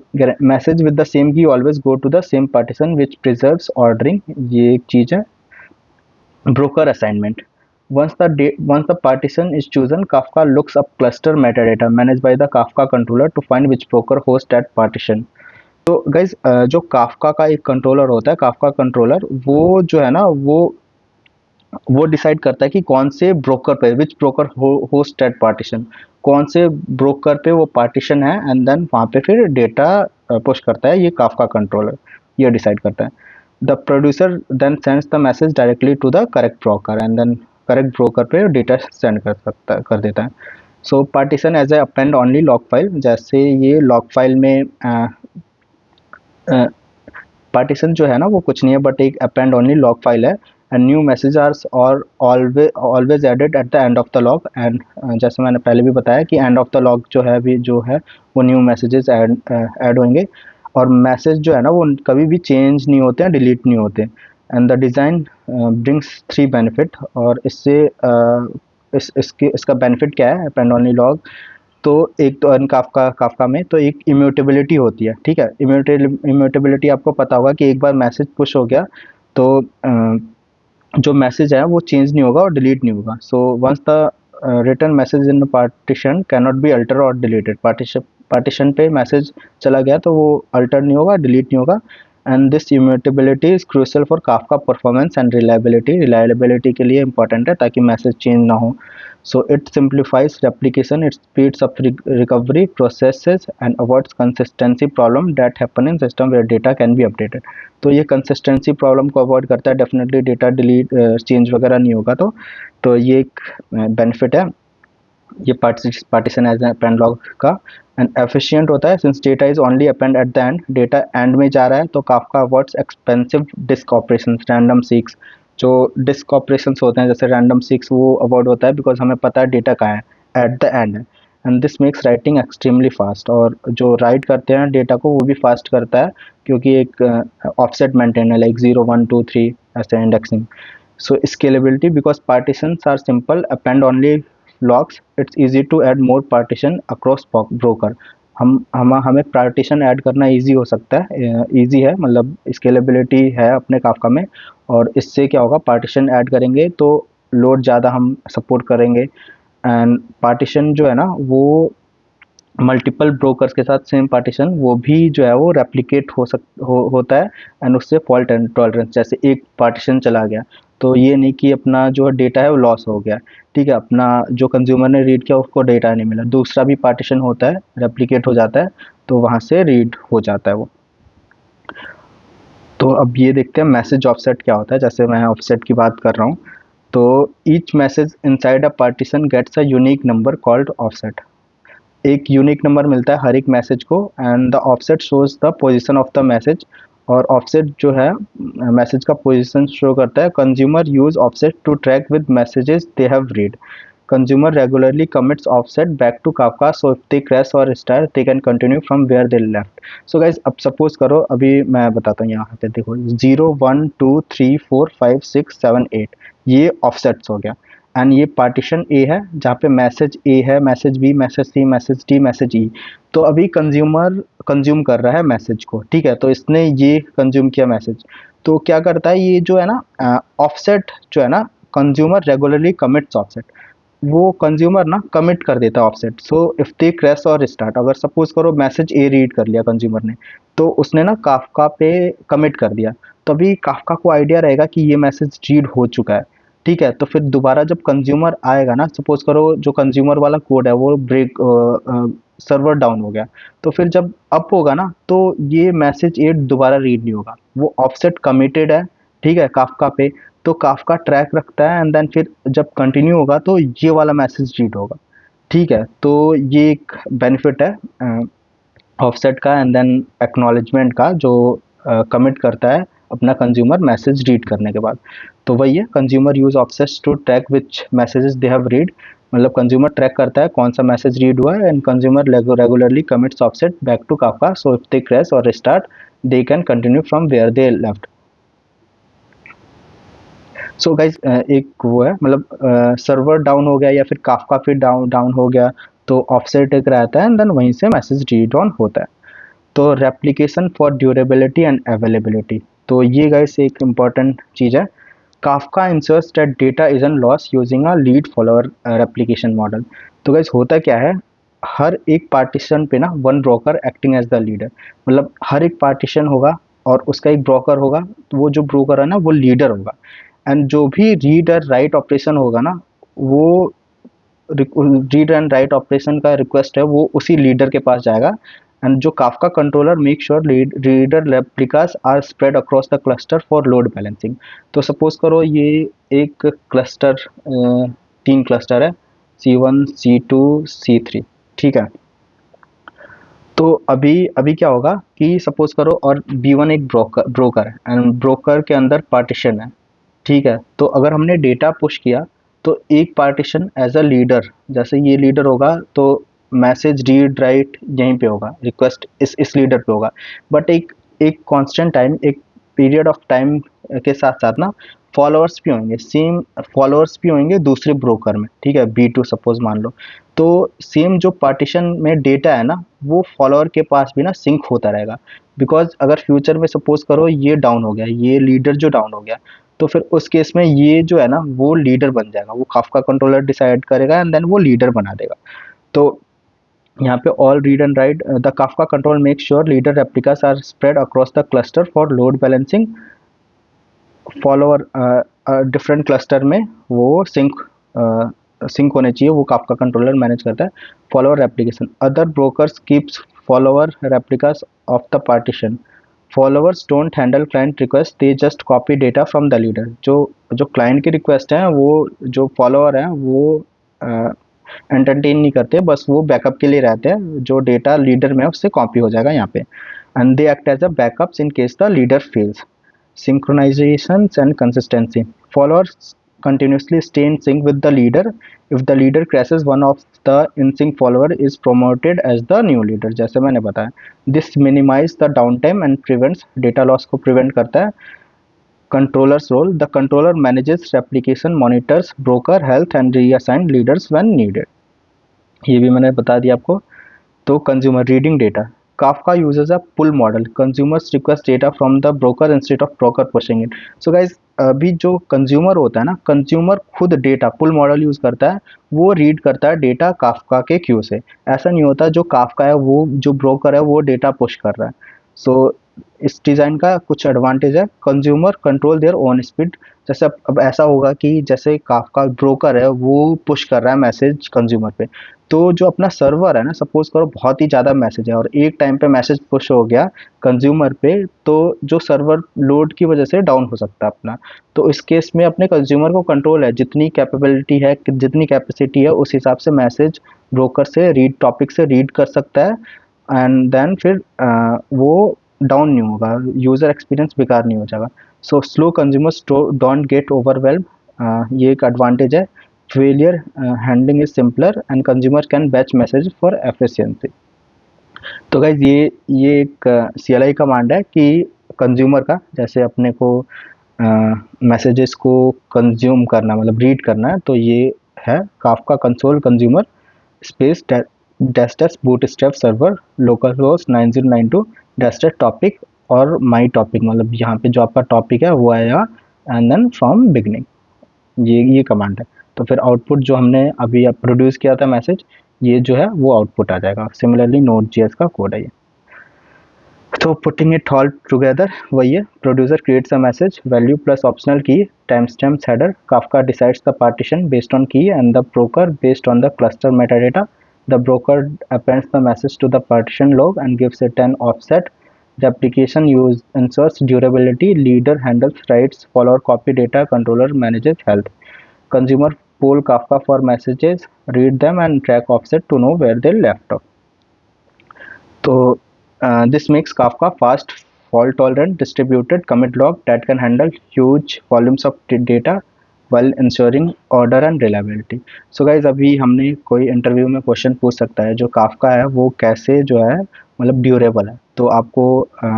message with the same key always go to the same partition which preserves ordering, ये एक चीज है। Broker assignment, once the partition is chosen, Kafka looks up cluster metadata managed by the Kafka controller to find which broker hosts that partition. तो guys जो Kafka का एक controller होता है, काफका कंट्रोलर, वो जो है ना वो डिसाइड करता है कि कौन से ब्रोकर पे, विच ब्रोकर होस्ट दैट पार्टीशन, कौन से ब्रोकर पे वो पार्टीशन है, एंड देन वहाँ पे फिर डेटा पुश करता है ये काफका कंट्रोलर, ये डिसाइड करता है. The producer then sends the message directly to the correct broker, and then correct broker पे डेटा सेंड कर देता है. So partition as a append only log file, जैसे ये लॉग फाइल में पार्टीशन जो है ना वो कुछ नहीं है बट एक अपेंड ओनली लॉग फाइल है. एंड न्यू मैसेज आर और always added at the end of the log. And जैसे मैंने पहले भी बताया कि एंड ऑफ द लॉग जो है वो न्यू मैसेजेस ऐड होंगे, और मैसेज जो है ना वो कभी भी चेंज नहीं होते हैं, डिलीट नहीं होते. And the design brings 3 benefit, और इससे इसका बेनिफिट क्या है अपेंड ओनली लॉग. तो एक तो काफका में तो एक इम्यूटेबिलिटी होती है, ठीक है. इम्यूटेबिलिटी आपको पता होगा कि एक बार मैसेज पुश हो गया तो जो मैसेज है वो चेंज नहीं होगा और डिलीट नहीं होगा. So once the written message in partition can not be alter or deleted. Partition पे मैसेज चला गया तो वो अल्टर नहीं होगा, डिलीट नहीं होगा. And this immutability is crucial for Kafka performance and reliability के लिए इंपॉर्टेंट है ताकि मैसेज चेंज ना हो. So it simplifies replication, it speeds up recovery processes and avoids consistency problem that happen in system where data can be updated. तो ये consistency problem को avoid करता है, definitely data delete change वगैरह नहीं होगा. तो ये एक benefit है ये partition as append log का. and efficient होता है since data is only append at the end, data end में जा रहा है तो Kafka avoids expensive disk operations, random seeks. जो डिस्क ऑपरेशंस होते हैं जैसे रैंडम सीक्स वो अवॉइड होता है बिकॉज हमें पता है डेटा कहाँ है, एट द एंड है. And this makes writing extremely fast, और जो राइट करते हैं डेटा को वो भी फास्ट करता है क्योंकि एक ऑफसेट मेंटेन है लाइक 0 1 2 3 ऐसे indexing. So scalability because partitions are simple append only logs, it's easy to add more partition across broker. हमें पार्टीशन ऐड करना इजी हो सकता है, इजी है मतलब स्केलेबिलिटी है अपने काफका में. और इससे क्या होगा, पार्टीशन ऐड करेंगे तो लोड ज़्यादा हम सपोर्ट करेंगे. एंड पार्टीशन जो है ना वो मल्टीपल ब्रोकर्स के साथ सेम पार्टीशन वो भी जो है वो रेप्लिकेट होता है. एंड उससे फॉल्ट टॉलरेंस, जैसे एक पार्टीशन चला गया तो ये नहीं कि अपना जो डेटा है वो लॉस हो गया, ठीक है, अपना जो कंज्यूमर ने रीड किया उसको डेटा नहीं मिला, दूसरा भी पार्टीशन होता है, रेप्लिकेट हो जाता है तो वहाँ से रीड हो जाता है वो. तो अब ये देखते हैं मैसेज ऑफसेट क्या होता है. जैसे मैं ऑफसेट की बात कर रहा हूँ तो each message inside a partition gets a unique number called offset. एक यूनिक नंबर मिलता है हर एक मैसेज को. And the offset shows the position of the message, और ऑफसेट जो है मैसेज का पोजीशन शो करता है. Consumer use offset to track with messages they have read. Consumer regularly commits offset back to Kafka, so if they crash or start they can continue from where they left. So guys अब suppose करो, अभी मैं बताता हूँ यहाँ पे देखो 0 1 2 3 4 5 6 7 8 ये ऑफसेट्स हो गया. एंड ये पार्टीशन ए है जहाँ पे मैसेज ए है, मैसेज बी, मैसेज सी, मैसेज डी, मैसेज ई. तो अभी कंज्यूमर कंज्यूम कर रहा है मैसेज को, ठीक है, तो इसने ये कंज्यूम किया मैसेज. तो क्या करता है ये जो है ना ऑफसेट जो है ना, कंज्यूमर रेगुलरली कमिट्स ऑफसेट, वो कंज्यूमर ना कमिट कर देता है offset. So if they crash और स्टार्ट, अगर सपोज करो मैसेज ए रीड कर लिया कंज्यूमर ने तो उसने ना काफका पे कमिट कर दिया, तो अभी काफका को आइडिया रहेगा कि ये मैसेज रीड हो चुका है, ठीक है. तो फिर दोबारा जब कंज्यूमर आएगा ना, सपोज करो जो कंज्यूमर वाला कोड है वो ब्रेक सर्वर डाउन हो गया, तो फिर जब अप होगा ना तो ये मैसेज ए दोबारा रीड नहीं होगा, वो ऑफसेट कमिटेड है, ठीक है, काफका पे. तो काफका ट्रैक रखता है एंड देन फिर जब कंटिन्यू होगा तो ये वाला मैसेज रीड होगा, ठीक है. तो ये एक बेनिफिट है ऑफसेट का. एंड देन एक्नॉलेजमेंट का जो कमिट करता है अपना कंज्यूमर मैसेज रीड करने के बाद. तो वही है, consumer use offsets to track which messages they have read, मतलब कंज्यूमर ट्रैक करता है कौन सा मैसेज रीड हुआ है. And consumer regularly commits offset back to Kafka, so if they crash और restart they can continue from where they left. So guys एक वो है मतलब सर्वर डाउन हो गया या फिर काफका फिर डाउन हो गया तो ऑफसेट एक रहता है एंड देन वहीं से मैसेज रीड ऑन होता है. तो replication for durability and availability, तो ये गाइस एक इम्पॉर्टेंट चीज़ है. Kafka ensures that data isn't lost using a lead follower replication model. तो गाइस होता क्या है, हर एक पार्टीशन पे ना one broker acting as the leader, मतलब हर एक पार्टीशन होगा और उसका एक ब्रोकर होगा, तो वो जो ब्रोकर है ना वो लीडर होगा, एंड जो भी रीड और राइट ऑपरेशन होगा ना, वो रीड एंड राइट ऑपरेशन का रिक्वेस्ट है वो उसी लीडर के पास जाएगा, एंड जो Kafka controller make sure leader replicas are spread across the cluster for load balancing. तो सपोज करो ये एक क्लस्टर, 3 क्लस्टर है, C1 C2 C3, ठीक है। तो अभी अभी क्या होगा कि सपोज करो और B1 एक ब्रोकर है एंड ब्रोकर के अंदर पार्टीशन है, ठीक है। तो अगर हमने डेटा पुश किया तो एक पार्टीशन एज अ लीडर, जैसे ये लीडर होगा तो मैसेज रीड राइट यहीं पे होगा, रिक्वेस्ट इस लीडर पे होगा, बट एक एक कांस्टेंट टाइम, एक पीरियड ऑफ टाइम के साथ साथ ना फॉलोअर्स भी होंगे, सेम फॉलोअर्स भी होंगे दूसरे ब्रोकर में, ठीक है, B2 सपोज मान लो। तो सेम जो पार्टीशन में डेटा है ना वो फॉलोअर के पास भी ना सिंक होता रहेगा, बिकॉज अगर फ्यूचर में सपोज करो ये डाउन हो गया, ये लीडर जो डाउन हो गया, तो फिर उस केस में ये जो है ना वो लीडर बन जाएगा, वो काफका कंट्रोलर डिसाइड करेगा एंड देन वो लीडर बना देगा। तो यहाँ पे all read and write the Kafka control make sure leader replicas are spread across the cluster for load balancing, follower different cluster में वो सिंक होने चाहिए, वो काफका कंट्रोलर मैनेज करता है। Follower replication, other brokers keeps follower replicas of the partition, followers don't handle client request, they just copy data from the leader. जो जो client की रिक्वेस्ट है वो जो फॉलोअर है वो एंटरटेन नहीं करते, बस वो बैकअप के लिए रहते हैं, जो डेटा लीडर में है उससे कॉपी हो जाएगा यहाँ पे, and they act as a backups in case the leader fails. Synchronizations and consistency, followers continuously stay in sync with the leader. If the leader crashes, one of the in sync follower is promoted as the new leader, जैसे मैंने बताया। This minimize the downtime and prevents data loss को prevent करता है। Controller's role, the controller manages replication, monitors broker health and reassign leaders when needed, ये भी मैंने बता दिया आपको। तो consumer reading data, Kafka uses a pull model, consumers request data from the broker instead of broker pushing it। So guys, अभी जो consumer होता है ना, कंज्यूमर खुद डेटा पुल मॉडल यूज करता है, वो रीड करता है डेटा काफका के क्यू से। ऐसा नहीं होता जो काफका है वो जो ब्रोकर है वो डेटा पुश कर रहा है। सो इस डिज़ाइन का कुछ एडवांटेज है, consumer control their own speed. जैसे अब ऐसा होगा कि जैसे काफका ब्रोकर है वो पुश कर रहा है मैसेज कंज्यूमर पे, तो जो अपना सर्वर है ना, सपोज करो बहुत ही ज़्यादा मैसेज है और एक टाइम पे मैसेज पुश हो गया कंज्यूमर पे, तो जो सर्वर लोड की वजह से डाउन हो सकता है अपना। तो इस केस में अपने कंज्यूमर को कंट्रोल है, जितनी कैपेबिलिटी है, जितनी कैपेसिटी है उस हिसाब से मैसेज ब्रोकर से रीड, टॉपिक से रीड कर सकता है, एंड देन फिर वो डाउन नहीं होगा, यूज़र एक्सपीरियंस बेकार नहीं हो जाएगा। So slow consumers don't get overwhelm, ये एक एडवांटेज है। Failure handling is simpler and consumer can batch message for efficiency. तो गाइज ये एक CLI कमांड है कि कंज्यूमर का, जैसे अपने को मैसेजेस को कंज्यूम करना मतलब रीड करना है, तो ये है Kafka console consumer space dash dash bootstrap server local host 9092 dash dash topic और माई टॉपिक, मतलब यहाँ पे जो आपका टॉपिक है वो आएगा एंड देन फ्रॉम बिगनिंग, ये कमांड है। तो फिर आउटपुट जो हमने अभी प्रोड्यूस किया था मैसेज, ये जो है वो आउटपुट आ जाएगा। सिमिलरली Node.js का कोड है ये। तो पुटिंग इट ऑल टुगेदर वही है, producer creates a message, value plus optional key, time stamps header, Kafka decides the partition based on key and the broker based on the cluster metadata, the broker appends the message to the partition log and gives it an offset, the application ensures durability, leader handles writes, follower copy data, controller manages health, consumer poll Kafka for messages, read them and track offset to know where they left off। तो this makes Kafka fast, fault tolerant, distributed commit log that can handle huge volumes of data while ensuring order and reliability। So guys, अभी हमने कोई interview में question पूछ सकता है जो Kafka है वो कैसे जो है मतलब ड्यूरेबल है, तो आपको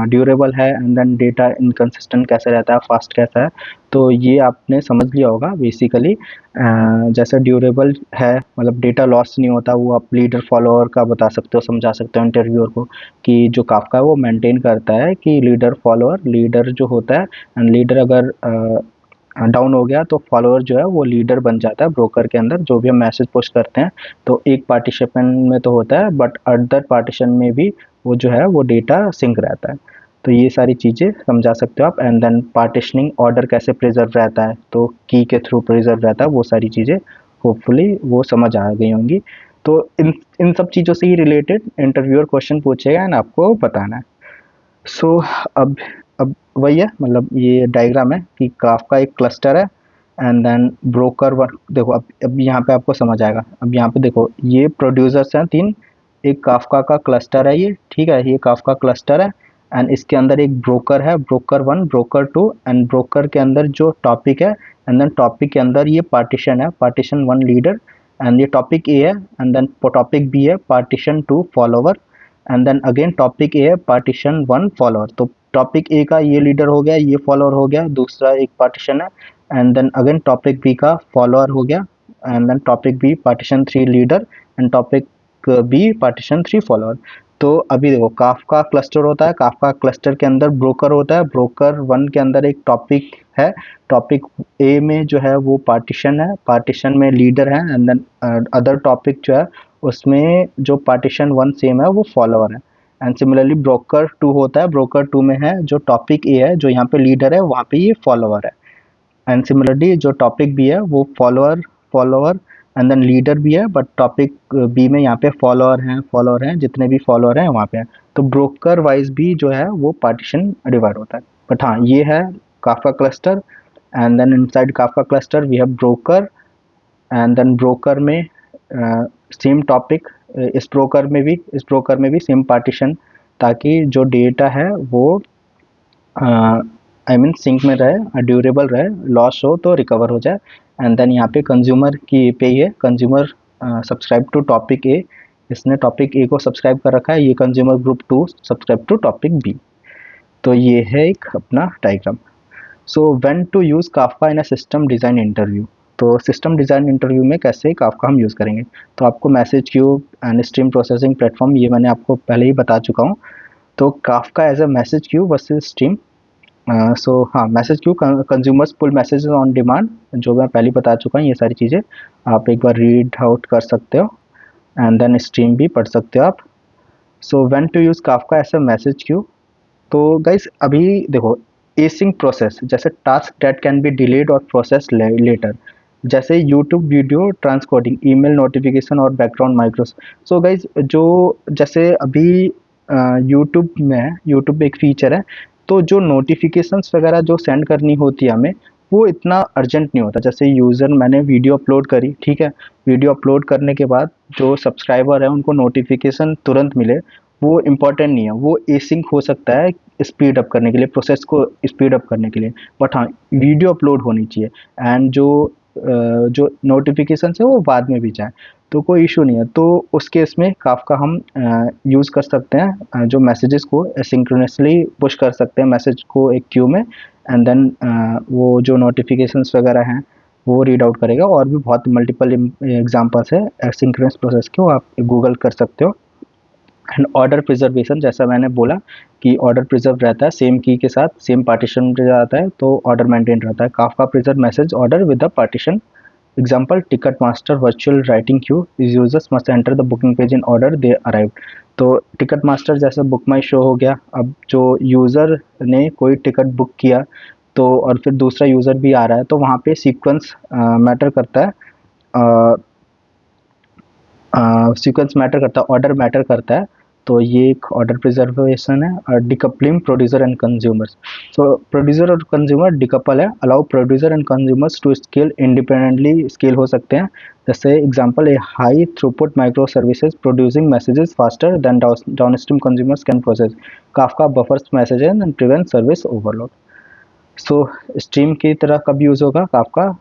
ड्यूरेबल है एंड देन डेटा इनकन्सिस्टेंट कैसे रहता है, फास्ट कैसा है, तो ये आपने समझ लिया होगा बेसिकली। जैसे ड्यूरेबल है मतलब डेटा लॉस नहीं होता, वो आप लीडर फॉलोअर का बता सकते हो, समझा सकते हो इंटरव्यूअर को कि जो काफका है वो मेंटेन करता है कि लीडर फॉलोअर, लीडर जो होता है एंड लीडर अगर डाउन हो गया तो फॉलोअर जो है वो लीडर बन जाता है ब्रोकर के अंदर। जो भी हम मैसेज पोस्ट करते हैं तो एक पार्टीशन में तो होता है, बट अदर पार्टीशन में भी वो जो है वो डेटा सिंक रहता है। तो ये सारी चीज़ें समझा सकते हो आप। एंड देन पार्टीशनिंग ऑर्डर कैसे प्रिजर्व रहता है, तो की के थ्रू प्रिजर्व रहता है, वो सारी चीज़ें होपफुली वो समझ आ गई होंगी। तो इन इन सब चीज़ों से ही रिलेटेड इंटरव्यूअर क्वेश्चन पूछेगा एंड आपको बताना है। सो अब अब वही है, मतलब ये डायग्राम है कि काफका एक क्लस्टर है एंड देन ब्रोकर वन। देखो अब यहाँ पे आपको समझ आएगा। अब यहाँ पे देखो ये प्रोड्यूसर्स हैं तीन, एक काफका का क्लस्टर है ये, ठीक है, ये काफका क्लस्टर है। एंड इसके अंदर एक ब्रोकर है, broker one, broker two, and broker के अंदर जो टॉपिक है, एंड देन टॉपिक के अंदर ये पार्टीशन है, पार्टीशन वन लीडर, एंड ये टॉपिक ए है, एंड देन टॉपिक बी है partition two follower, and then again topic A है पार्टीशन वन फॉलोअर। तो टॉपिक ए का ये लीडर हो गया, ये फॉलोअर हो गया, दूसरा एक पार्टीशन है, and then again topic B का फॉलोअर हो गया, and then topic B partition three leader, and topic B partition three follower. तो अभी देखो काफका क्लस्टर होता है, काफका क्लस्टर के अंदर ब्रोकर होता है, ब्रोकर वन के अंदर एक टॉपिक है, टॉपिक ए में जो है वो पार्टीशन है, पार्टीशन में लीडर है, एंड देन अदर टॉपिक जो है उसमें जो पार्टीशन वन सेम है वो फॉलोअर है। एंड सिमिलरली ब्रोकर टू होता है, ब्रोकर टू में है जो टॉपिक ए है, जो यहाँ पे लीडर है वहाँ पे ये फॉलोअर है। एंड सिमिलरली जो टॉपिक बी है वो follower follower and then leader भी है, बट टॉपिक बी में यहाँ पे फॉलोअर हैं, जितने भी फॉलोअर हैं वहाँ पे हैं। तो ब्रोकर वाइज भी जो है वो पार्टीशन डिवाइड होता है। बट हाँ, ये है Kafka cluster, and then inside Kafka cluster we have broker, and then broker में सेम टॉपिक, इस ब्रोकर में भी सेम पार्टीशन, ताकि जो डेटा है वो आई मीन सिंक में रहे, ड्यूरेबल रहे, लॉस हो तो रिकवर हो जाए। एंड देन यहाँ पे कंज्यूमर की पे ही है, consumer subscribe to topic A, इसने टॉपिक ए को सब्सक्राइब कर रखा है, ये consumer group two subscribe to topic B. तो ये है एक अपना diagram. So when to use Kafka in a system design interview. तो सिस्टम डिज़ाइन इंटरव्यू में कैसे काफका हम यूज़ करेंगे। तो आपको message queue and stream processing platform ये मैंने आपको पहले ही बता चुका हूँ। तो Kafka as a message queue versus stream. So हाँ, message queue consumers pull messages on demand, जो मैं पहले बता चुका हूँ, ये सारी चीज़ें आप एक बार रीड आउट कर सकते हो, एंड देन स्ट्रीम भी पढ़ सकते हो आप। So when to use Kafka as a message queue. तो गाइस अभी देखो एसिंक प्रोसेस, जैसे task that can be delayed or process later, जैसे YouTube video transcoding, email notification or background micros. So guys जो जैसे अभी यूट्यूब में, YouTube एक फीचर है, तो जो नोटिफिकेशंस वगैरह जो सेंड करनी होती है हमें, वो इतना अर्जेंट नहीं होता। जैसे यूज़र, मैंने वीडियो अपलोड करी, ठीक है, वीडियो अपलोड करने के बाद जो सब्सक्राइबर है उनको नोटिफिकेशन तुरंत मिले, वो इम्पॉर्टेंट नहीं है। वो एसिंक हो सकता है स्पीड अप करने के लिए, प्रोसेस को स्पीड अप करने के लिए, बट हाँ वीडियो अपलोड होनी चाहिए, एंड जो नोटिफिकेशन है वो बाद में भी जाए तो कोई इशू नहीं है। तो उस केस में काफका हम यूज़ कर सकते हैं, जो मैसेजेस को एसिंक्रोनसली पुश कर सकते हैं मैसेज को एक क्यू में, एंड देन वो जो नोटिफिकेशंस वगैरह हैं वो रीड आउट करेगा। और भी बहुत मल्टीपल एग्जांपल्स है एसिंक्रोनस प्रोसेस के, वो आप गूगल कर सकते हो। एंड ऑर्डर प्रिजर्वेशन, जैसा मैंने बोला कि ऑर्डर प्रिजर्व रहता है, सेम की के साथ सेम पार्टीशन में जाता है तो ऑर्डर मेंटेन रहता है। Kafka preserve message order with the partition. Example ticket master virtual writing Q, is users must enter the booking page in order they arrive. तो टिकट मास्टर जैसे बुक माई show हो गया, अब जो यूज़र ने कोई टिकट बुक किया तो और फिर दूसरा यूज़र भी आ रहा है, तो वहाँ पे सीक्वेंस मैटर करता है, सीक्वेंस मैटर करता है, ऑर्डर मैटर करता है। तो ये एक ऑर्डर प्रिजर्वेशन है। और decoupling producer and consumers. So producer और कंज्यूमर डिकपल है, allow producer and consumers to scale independently, scale हो सकते हैं। जैसे example, a high throughput micro services producing messages faster than downstream consumers can process. Kafka buffers messages and prevent service overload. So stream की तरह कब use होगा Kafka,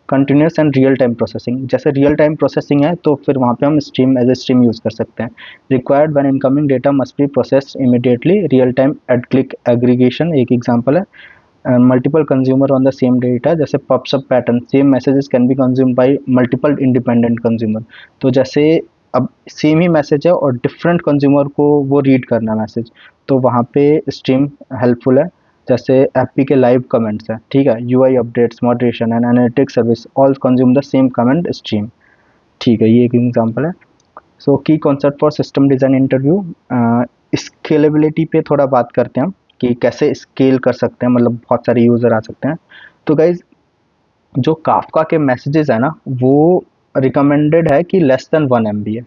continuous and real time processing. जैसे real time processing है तो फिर वहाँ पे हम stream as a stream use कर सकते हैं। Required when incoming data must be processed immediately, real time ad click aggregation एक एग्जांपल है। Multiple consumer on the same data, जैसे pub sub pattern, same messages can be consumed by multiple independent consumer. तो जैसे अब same ही message है और different consumer को वो रीड करना मैसेज, तो वहाँ पे स्ट्रीम हेल्पफुल है। जैसे एपी के लाइव कमेंट्स हैं, ठीक है, UI updates, moderation and analytics service all consume the same comment stream, ठीक है, ये एक एग्जांपल है। सो की concept for system design interview, scalability पे थोड़ा बात करते हैं हम कि कैसे स्केल कर सकते हैं, मतलब बहुत सारे यूज़र आ सकते हैं। तो गाइज जो काफका के मैसेजेस है ना, वो रिकमेंडेड है कि लेस देन 1 MB है,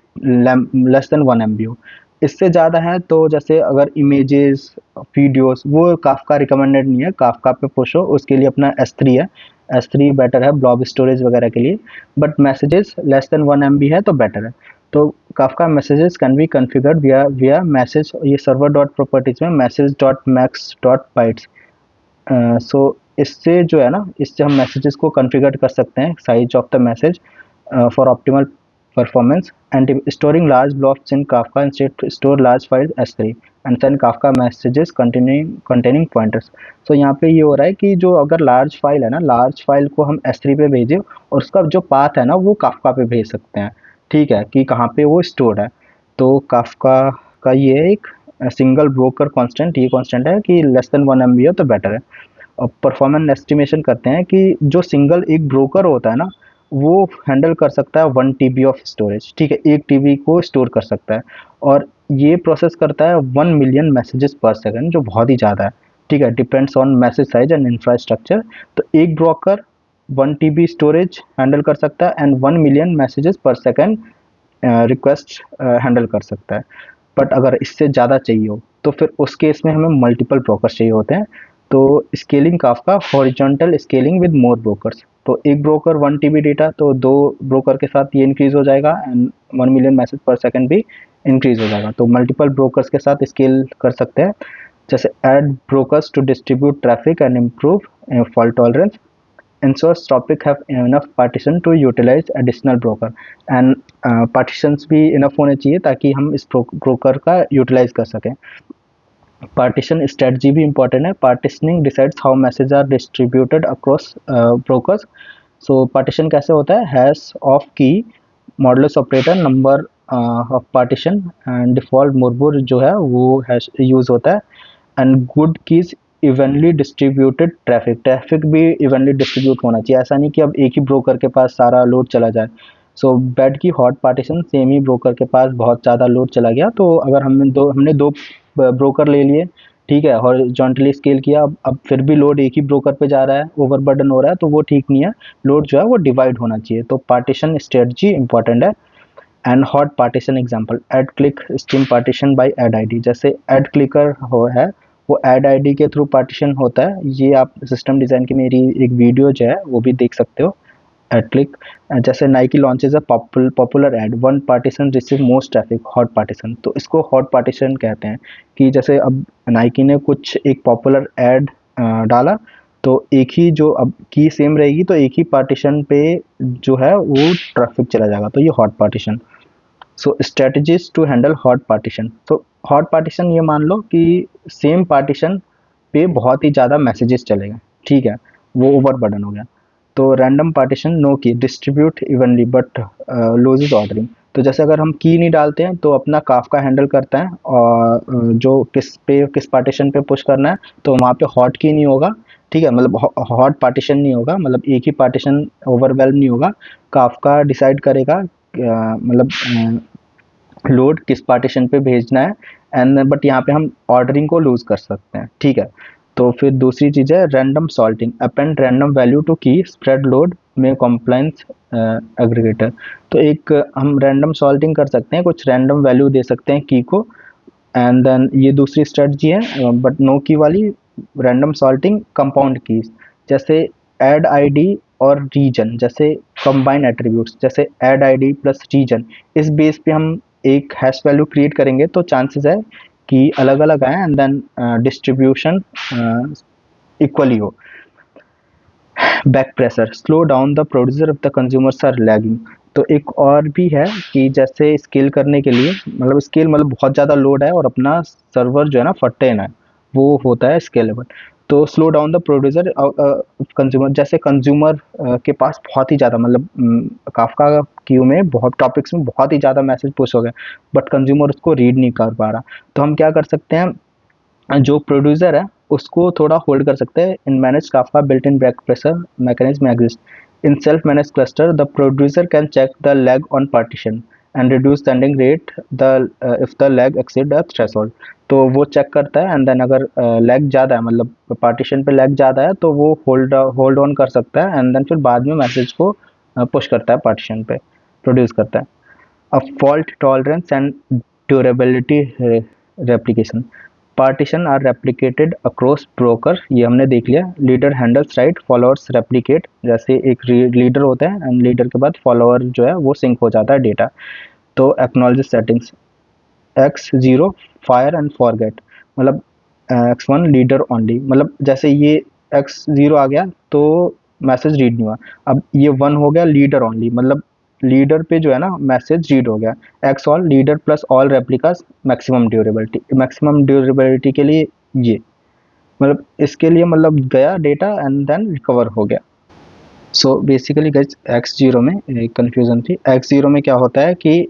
लेस देन 1 MB हो। इससे ज़्यादा है तो जैसे अगर इमेजेस, वीडियोस, वो काफका रिकमेंडेड नहीं है, काफका पे पुश हो उसके लिए अपना S3 है, S3 बेटर है ब्लॉब स्टोरेज वगैरह के लिए। But messages less than 1 MB है तो बेटर है। तो Kafka messages can be configured via message, ये सर्वर डॉट प्रॉपर्टीज में message dot max dot bytes. So इससे जो है ना, इससे हम मैसेजेस को कॉन्फ़िगर कर सकते हैं size of the message for optimal performance and storing large blocks in Kafka instead store large file S3 and send Kafka messages containing pointers. So यहाँ पे ये हो रहा है कि जो अगर लार्ज फाइल है ना, लार्ज फाइल को हम S3 पे भेजें और उसका जो पाथ है ना वो काफका पे भेज सकते हैं, ठीक है, कि कहाँ पे वो स्टोर्ड है। तो काफका का ये एक सिंगल ब्रोकर कांस्टेंट, ये कांस्टेंट है कि लेस देन 1 MB हो तो बेटर है। और परफॉर्मेंस एस्टिमेशन करते हैं कि जो सिंगल एक ब्रोकर होता है ना, वो हैंडल कर सकता है 1 TB ऑफ स्टोरेज, ठीक है, 1 TB को स्टोर कर सकता है। और ये प्रोसेस करता है 1 मिलियन मैसेजेस पर सेकंड, जो बहुत ही ज़्यादा है, ठीक है, depends on message size and infrastructure. तो एक ब्रोकर 1 TB स्टोरेज हैंडल कर सकता है एंड 1 मिलियन मैसेजेस पर सेकंड रिक्वेस्ट हैंडल कर सकता है। बट अगर इससे ज़्यादा चाहिए हो तो फिर उस केस में हमें मल्टीपल ब्रोकर्स चाहिए होते हैं। तो scaling Kafka horizontal scaling with more brokers, तो एक ब्रोकर 1 TB डेटा, तो 2 ब्रोकर के साथ ये इंक्रीज हो जाएगा एंड 1 मिलियन मैसेज पर सेकंड भी इंक्रीज हो जाएगा। तो मल्टीपल ब्रोकर्स के साथ स्केल कर सकते हैं, जैसे add brokers to distribute traffic and improve fault tolerance, ensures topic have enough partition to utilize additional broker and partitions भी enough होने चाहिए ताकि हम इस ब्रोकर का यूटिलाइज कर सकें। पार्टीशन स्ट्रेटजी भी इंपॉर्टेंट है, partitioning decides how message are distributed across brokers. So partition कैसे होता है, hash of key, modulus operator, number of partition and default मूलभूत जो है वो हैश यूज होता है। And good keys evenly distributed traffic, traffic भी इवनली डिस्ट्रीब्यूट होना चाहिए, ऐसा नहीं कि अब एक ही ब्रोकर के पास सारा लोड चला जाए। सो बैड की हॉट पार्टीशन, सेम ही ब्रोकर के पास बहुत ज़्यादा लोड चला गया, तो अगर हमने दो ब्रोकर ले लिए, ठीक है, हॉरिजॉन्टली स्केल किया, अब फिर भी लोड एक ही ब्रोकर पे जा रहा है, ओवरबर्डन हो रहा है, तो वो ठीक नहीं है। लोड जो है वो डिवाइड होना चाहिए, तो पार्टीशन स्ट्रेटजी इंपॉर्टेंट है। And hot partition example, ad click stream partition by ad ID, जैसे ऐड क्लिकर हो है वो ऐड आईडी के थ्रू पार्टीशन होता है। ये आप सिस्टम डिज़ाइन की मेरी एक वीडियो जो है वो भी देख सकते हो, ऐड क्लिक। जैसे Nike launches a popular add, one partition receive most traffic, hot partition, तो इसको हॉट पार्टीशन कहते हैं कि जैसे अब नाइकी ने कुछ एक पॉपुलर ऐड डाला, तो एक ही जो अब की सेम रहेगी तो एक ही पार्टीशन पे जो है वो ट्रैफिक चला जाएगा, तो ये hot partition. So strategies to handle hot partition, तो हॉट पार्टीशन ये मान लो कि सेम पार्टीशन पे बहुत ही ज़्यादा मैसेजेस चलेगा, ठीक है, वो ओवरबर्डन हो गया। तो रैंडम पार्टीशन, नो की, distribute evenly but loses ordering, तो जैसे अगर हम की नहीं डालते हैं तो अपना काफका हैंडल करता है और जो किस पार्टीशन पे पुश करना है, तो वहाँ पे हॉट की नहीं होगा, ठीक है, मतलब हॉट पार्टीशन नहीं होगा, मतलब एक ही पार्टीशन ओवरवेल्म नहीं होगा। काफका डिसाइड करेगा मतलब लोड किस पार्टीशन पे भेजना है, एंड बट यहाँ पे हम ऑर्डरिंग को लूज कर सकते हैं, ठीक है। तो फिर दूसरी चीज़ है random salting, append random value to key spread load में कॉम्प्लाइंस एग्रीगेटर, तो एक हम रैंडम सॉल्टिंग कर सकते हैं, कुछ रैंडम वैल्यू दे सकते हैं की को, एंड देन ये दूसरी स्ट्रेटजी है बट नो की वाली, रैंडम सॉल्टिंग कंपाउंड कीज, जैसे ऐड आईडी और रीजन, जैसे कंबाइन एट्रीब्यूट्स, जैसे ऐड आईडी प्लस रीजन, इस बेस पे हम एक हैश वैल्यू क्रिएट करेंगे, तो चांसेस है कि अलग अलग आए एंड देन डिस्ट्रीब्यूशन इक्वली हो। Back pressure, slow down the producer of the consumers are lagging, तो एक और भी है कि जैसे स्केल करने के लिए, मतलब स्केल मतलब बहुत ज़्यादा लोड है और अपना सर्वर जो है ना फटे ना है, वो होता है स्केलेबल। तो slow down the producer consumer, जैसे कंज्यूमर के पास बहुत ही ज़्यादा, मतलब काफका क्यू में बहुत टॉपिक्स में बहुत ही ज़्यादा मैसेज पुश हो गए, बट कंज्यूमर उसको रीड नहीं कर पा रहा, तो हम क्या कर सकते हैं, जो प्रोड्यूसर है उसको थोड़ा होल्ड कर सकते हैं। In manage Kafka built in back pressure mechanism exist in self manage cluster, the producer can check the lag on partition and reduce sending rate the if the lag exceed the threshold. तो वो check करता है and then अगर lag ज़्यादा है, मतलब partition पे lag ज़्यादा है, तो वो होल्ड ऑन कर सकता है एंड देन फिर बाद में मैसेज को पुश करता है, पार्टीशन पे प्रोड्यूस करता है। A fault tolerance and durability replication. Partition are replicated across broker, ये हमने देख लिया। Leader handles right, followers replicate, जैसे एक लीडर होता है एंड लीडर के बाद फॉलोअर जो है वो सिंक हो जाता है डेटा। तो acknowledge settings x0 fire and forget, मतलब x1 लीडर ओनली, मतलब जैसे ये x0 आ गया तो मैसेज रीड नहीं हुआ। अब ये 1 हो गया लीडर ओनली, मतलब लीडर पे जो है ना मैसेज रीड हो गया। X all leader plus all replicas maximum durability, maximum durability के लिए ये, मतलब इसके लिए मतलब गया डेटा एंड देन रिकवर हो गया। सो बेसिकली गाइस x0 में एक कन्फ्यूजन थी। x0 में क्या होता है कि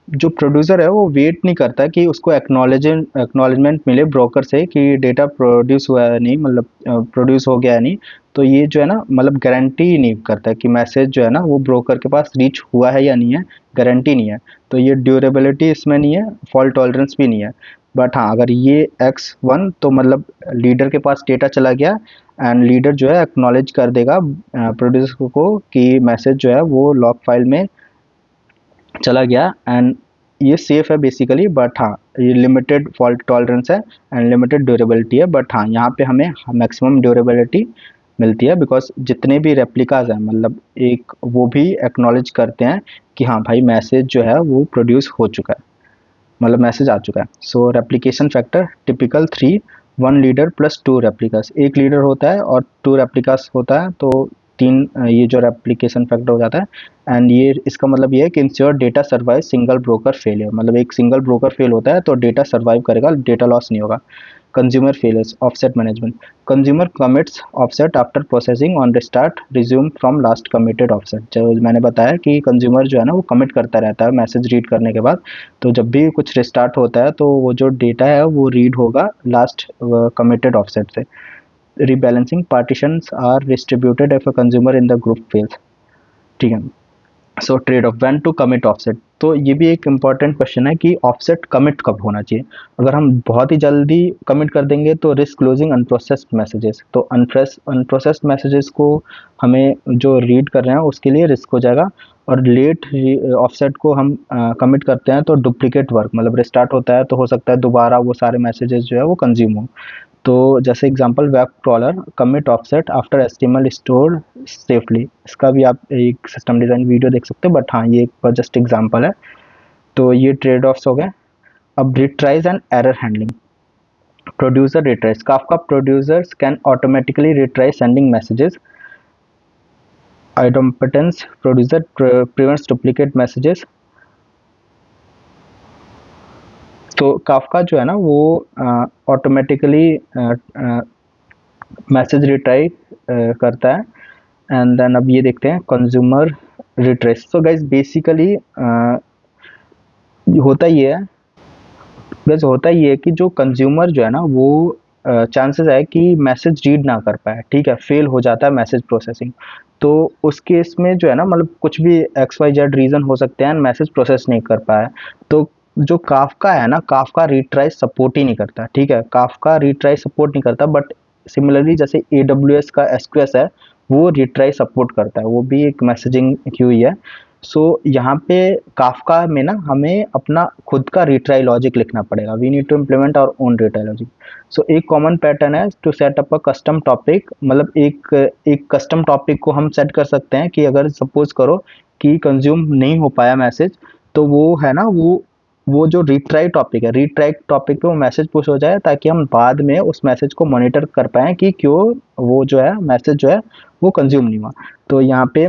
जो प्रोड्यूसर है वो वेट नहीं करता कि उसको एक्नॉलेजमेंट मिले ब्रोकर से कि डेटा प्रोड्यूस हुआ है नहीं, मतलब प्रोड्यूस हो गया है नहीं। तो ये जो है ना, मतलब गारंटी नहीं करता कि मैसेज जो है ना वो ब्रोकर के पास रीच हुआ है या नहीं है, गारंटी नहीं है। तो ये ड्यूरेबिलिटी इसमें नहीं है, फॉल्ट टॉलरेंस भी नहीं है। बट हाँ, अगर ये x1 तो मतलब लीडर के पास डेटा चला गया एंड लीडर जो है एक्नॉलेज कर देगा प्रोड्यूसर को कि मैसेज जो है वो लॉग फाइल में चला गया एंड ये सेफ है बेसिकली। बट हाँ, ये लिमिटेड फॉल्ट टॉलरेंस है एंड लिमिटेड ड्यूरेबिलिटी है। बट हाँ, यहाँ पे हमें मैक्सिमम ड्यूरेबिलिटी मिलती है बिकॉज जितने भी रेप्लिकाज हैं, मतलब एक वो भी एक्नॉलेज करते हैं कि हाँ भाई मैसेज जो है वो प्रोड्यूस हो चुका है, मतलब मैसेज आ चुका है। So replication factor typical 3, 1 leader plus 2 replicas, एक लीडर होता है और 2 रेप्लिकास होता है, तो 3 ये जो रेप्लिकेशन फैक्टर हो जाता है। एंड ये इसका मतलब ये है कि ensure data survive single broker failure, मतलब एक सिंगल ब्रोकर फेल होता है तो डेटा सर्वाइव करेगा, डेटा लॉस नहीं होगा। Consumer failures, offset management, consumer commits offset after processing on restart resume from last committed offset. जो मैंने बताया कि कंज्यूमर जो है ना वो कमिट करता रहता है मैसेज रीड करने के बाद, तो जब भी कुछ रिस्टार्ट होता है तो वो जो डेटा है वो रीड होगा लास्ट कमिटेड ऑफसेट से। Rebalancing, partitions are distributed if a consumer in the group fails, ठीक है। So trade off, when to commit offset, तो ये भी एक इम्पॉर्टेंट क्वेश्चन है कि ऑफसेट कमिट कब होना चाहिए। अगर हम बहुत ही जल्दी कमिट कर देंगे तो रिस्क क्लोजिंग अनप्रोसेस्ड मैसेजेस, तो अनप्रोसेस्ड मैसेजेस को हमें जो रीड कर रहे हैं उसके लिए रिस्क हो जाएगा। और लेट ऑफसेट को हम कमिट करते हैं तो डुप्लीकेट वर्क, मतलब रिस्टार्ट होता है तो हो सकता है दोबारा वो सारे मैसेजेस जो है वो कंज्यूम हो। तो जैसे example web crawler commit offset after HTML store safely, इसका भी आप एक सिस्टम डिज़ाइन वीडियो देख सकते हो, बट हाँ ये एक जस्ट एग्जांपल है। तो ये ट्रेड ऑफ्स हो गए। अब retries and error handling, producer retries, Kafka producers can automatically retries sending messages, idempotence producer prevents duplicate messages. तो काफका जो है ना वो ऑटोमेटिकली मैसेज रिट्राई करता है। एंड देन अब ये देखते हैं consumer retrace. So guys basically होता ये है, बस होता ये है कि जो कंज्यूमर जो है ना वो चांसेस है कि मैसेज रीड ना कर पाए, ठीक है, फेल हो जाता है मैसेज प्रोसेसिंग। तो उस केस में जो है ना, मतलब कुछ भी XYZ रीज़न हो सकते हैं, मैसेज प्रोसेस नहीं कर पाया, तो जो काफका है ना, काफका रीट्राई सपोर्ट ही नहीं करता, ठीक है, काफका रीट्राई सपोर्ट नहीं करता। बट सिमिलरली जैसे AWS का SQS है वो रिट्राई सपोर्ट करता है, वो भी एक मैसेजिंग क्यू ही है। सो यहाँ पे काफका में ना हमें अपना खुद का रिट्राई लॉजिक लिखना पड़ेगा, we need to implement our own retry logic. So एक कॉमन पैटर्न है to set up a custom topic, मतलब एक कस्टम टॉपिक को हम सेट कर सकते हैं कि अगर सपोज करो कि कंज्यूम नहीं हो पाया मैसेज, तो वो है ना वो जो रिट्राई टॉपिक है, रिट्राई टॉपिक पे वो मैसेज पुश हो जाए ताकि हम बाद में उस मैसेज को मॉनिटर कर पाएँ कि क्यों वो जो है मैसेज जो है वो कंज्यूम नहीं हुआ। तो यहाँ पे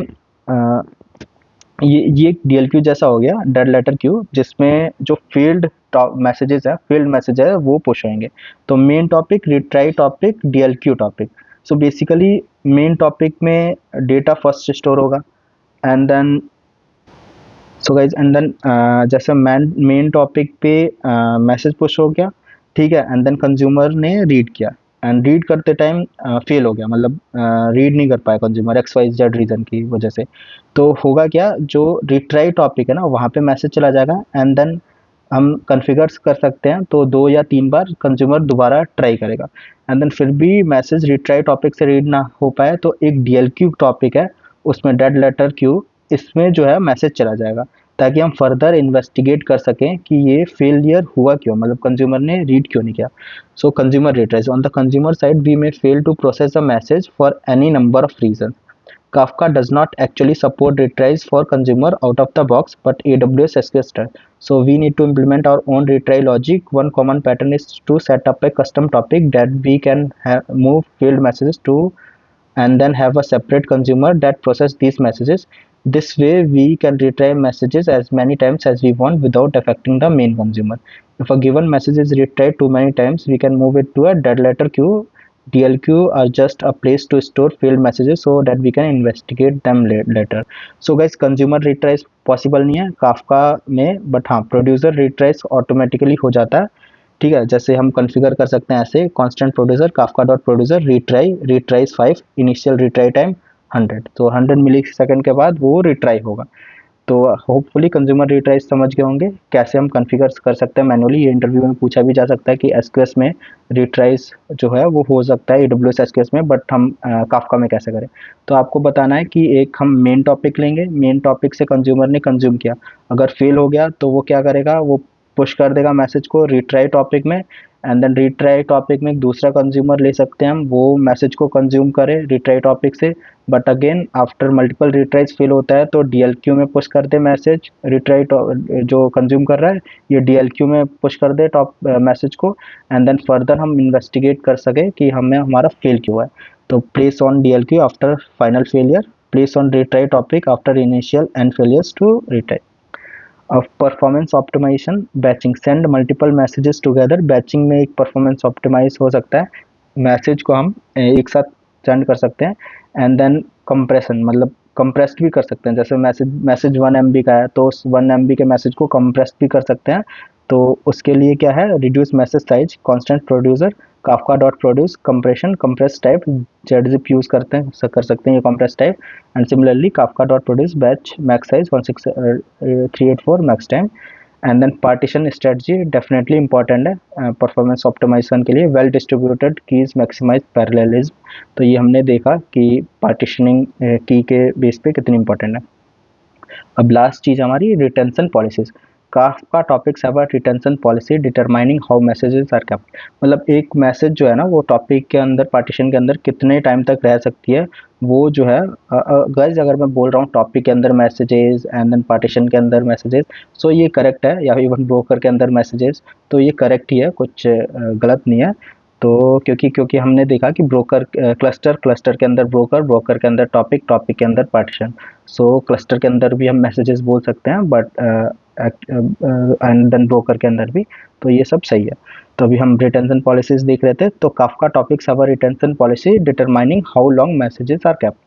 ये एक DL क्यू जैसा हो गया, डेड लेटर क्यू, जिसमें जो फील्ड मैसेजेस है, फील्ड मैसेज है वो पुश होंगे। तो main topic, retry topic, DL queue topic. So basically main topic में डेटा फर्स्ट स्टोर होगा and then so guys and then जैसे मेन टॉपिक पे मैसेज पुश हो गया ठीक है, एंड देन कंज्यूमर ने रीड किया एंड रीड करते टाइम फेल हो गया, मतलब रीड नहीं कर पाया consumer X Y Z reason की वजह से। तो होगा क्या, जो रिट्राई टॉपिक है ना वहाँ पे मैसेज चला जाएगा एंड देन हम कॉन्फ़िगर कर सकते हैं, तो 2 या 3 बार कंज्यूमर दोबारा ट्राई करेगा एंड देन फिर भी मैसेज रिट्राई टॉपिक से रीड ना हो पाए तो एक डीएलक्यू टॉपिक है, उसमें डेड लेटर क्यू, इसमें जो है मैसेज चला जाएगा ताकि हम फर्दर इन्वेस्टिगेट कर सकें कि ये फेलियर हुआ क्यों, मतलब कंज्यूमर ने रीड क्यों नहीं किया। So consumer retries on the consumer side we may fail to process the message for any number of reason. Kafka does not actually support retries for consumer out of the box, but AWS SQS does. So we need to implement our own retry logic. One common pattern is to set up a custom topic that we can move field messages to and then have a separate consumer that process these messages. This way we can retry messages as many times as we want without affecting the main consumer. If a given message is retried too many times, we can move it to a dead letter queue. DLQ are just a place to store failed messages so that we can investigate them later. So guys, consumer retries possible नहीं है Kafka में, but हाँ producer retries automatically हो जाता है। ठीक है, जैसे हम कॉन्फ़िगर कर सकते हैं ऐसे constant producer Kafka dot producer retries 5 initial retry time 100, तो 100 मिली सेकेंड के बाद वो रिट्राई होगा। तो होपफुली कंज्यूमर रिट्राइज समझ गए होंगे कैसे हम कॉन्फ़िगर कर सकते हैं मैनुअली। ये इंटरव्यू में पूछा भी जा सकता है कि एसक्यूएस में रिट्राइज जो है वो हो सकता है एडब्ल्यूएस एसक्यूएस में, बट हम काफका में कैसे करें। तो आपको बताना है कि एक हम मेन टॉपिक लेंगे, मेन टॉपिक से कंज्यूमर ने कंज्यूम किया, अगर फेल हो गया तो वो क्या करेगा, वो पुश कर देगा मैसेज को रिट्राई टॉपिक में एंड देन रिट्राई टॉपिक में एक दूसरा कंज्यूमर ले सकते हैं हम, वो मैसेज को कंज्यूम करे रिट्राई टॉपिक से, but again after multiple retries fail होता है तो डीएलक्यू में पुश कर दे मैसेज रिट्राई जो कंज्यूम कर रहा है ये डीएलक्यू में पुश कर दे टॉप मैसेज को एंड देन फर्दर हम इन्वेस्टिगेट कर सके कि हमें हमारा फेल क्यों है। तो place on DLQ after final failure, place on retry topic after initial and failures to retry. of performance optimization batching, send multiple messages together। Batching में एक परफॉर्मेंस ऑप्टिमाइज हो सकता है, मैसेज को हम एक साथ सेंड कर सकते हैं एंड देन कंप्रेशन, मतलब कंप्रेस्ड भी कर सकते हैं, जैसे मैसेज 1 MB का है तो उस 1 MB के मैसेज को कंप्रेस्ड भी कर सकते हैं। तो उसके लिए क्या है, reduce message size constant producer Kafka dot produce compression compress type gzip use करते हैं कर सकते हैं ये compress type and similarly Kafka dot produce batch max size 16384 max time and then partition strategy definitely important है performance optimization के लिए। Well distributed keys maximize parallelism, तो ये हमने देखा कि पार्टीशनिंग की के बेस पे कितनी इंपॉर्टेंट है। अब लास्ट चीज़ हमारी retention policies. Kafka topics have a retention policy determining how messages are kept, मतलब एक मैसेज जो है ना वो टॉपिक के अंदर पार्टीशन के अंदर कितने टाइम तक रह सकती है, वो जो है गाइस अगर मैं बोल रहा हूँ टॉपिक के अंदर मैसेजेस एंड देन पार्टीशन के अंदर मैसेजेस, सो ये करेक्ट है, या इवन ब्रोकर के अंदर मैसेजेस, तो ये करेक्ट ही है, कुछ गलत नहीं है। तो क्योंकि हमने देखा कि ब्रोकर क्लस्टर के अंदर ब्रोकर के अंदर टॉपिक के अंदर पार्टीशन, सो क्लस्टर के अंदर भी हम मैसेजेस बोल सकते हैं बट एंड देन ब्रोकर के अंदर भी, तो ये सब सही है। तो अभी हम रिटेंशन पॉलिसीज देख रहे थे, तो Kafka topics have a retention policy determining how long messages are kept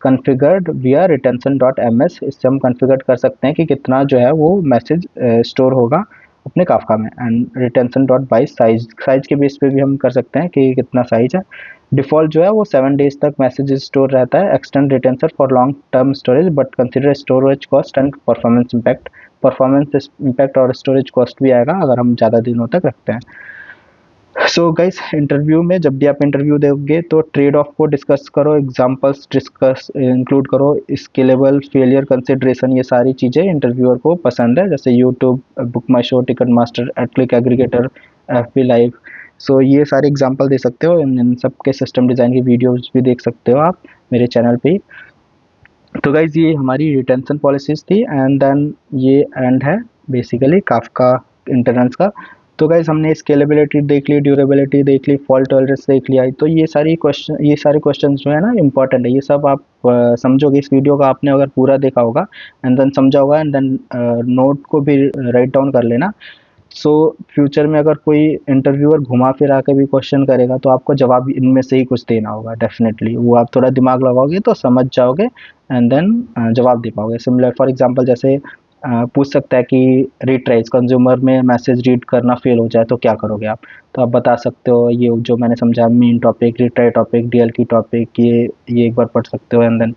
configured via retention.ms। इससे हम कॉन्फ़िगर कर सकते हैं कि कितना जो है वो मैसेज स्टोर होगा अपने काफका में एंड retention.by साइज के बेस पे भी हम कर सकते हैं कि कितना साइज है। डिफ़ॉल्ट जो है वो 7 डेज तक मैसेज स्टोर रहता है। Extend retention for long term storage but consider storage cost and performance impact और स्टोरेज कॉस्ट भी आएगा अगर हम ज़्यादा दिनों तक रखते हैं। सो गाइस इंटरव्यू में जब भी आप इंटरव्यू दोगे तो ट्रेड ऑफ को डिस्कस करो, एग्जांपल्स डिस्कस इंक्लूड करो, स्केलेबल फेलियर कंसिडरेशन, ये सारी चीज़ें इंटरव्यूअर को पसंद है, जैसे YouTube, BookMyShow, Ticketmaster, ad click aggregator, FB live. So ये सारे एग्जांपल दे सकते हो, इन सब के सिस्टम डिज़ाइन की वीडियोज़ भी देख सकते हो आप मेरे चैनल पे। तो गाइज ये हमारी रिटेंशन पॉलिसीज थी एंड देन ये एंड है बेसिकली काफका इंटरनल्स का। तो गाइज हमने स्केलेबिलिटी देख ली, ड्यूरेबिलिटी देख ली, फॉल्ट टॉलरेंस देख लिया, तो ये सारे क्वेश्चन जो है ना इंपॉर्टेंट है, ये सब आप समझोगे इस वीडियो का आपने अगर पूरा देखा होगा एंड देन समझा होगा एंड देन नोट को भी राइट डाउन कर लेना। सो फ्यूचर में अगर कोई इंटरव्यूअर घुमा फिरा के भी क्वेश्चन करेगा तो आपको जवाब इनमें से ही कुछ देना होगा डेफिनेटली, वो आप थोड़ा दिमाग लगाओगे तो समझ जाओगे एंड देन जवाब दे पाओगे। सिमिलर फॉर एग्जांपल जैसे पूछ सकता है कि रीट्राइज कंज्यूमर में मैसेज रीड करना फेल हो जाए तो क्या करोगे आप। तो आप बता सकते हो ये जो मैंने समझा, main topic, retry topic, DL की टॉपिक, ये एक बार पढ़ सकते हो एंड देन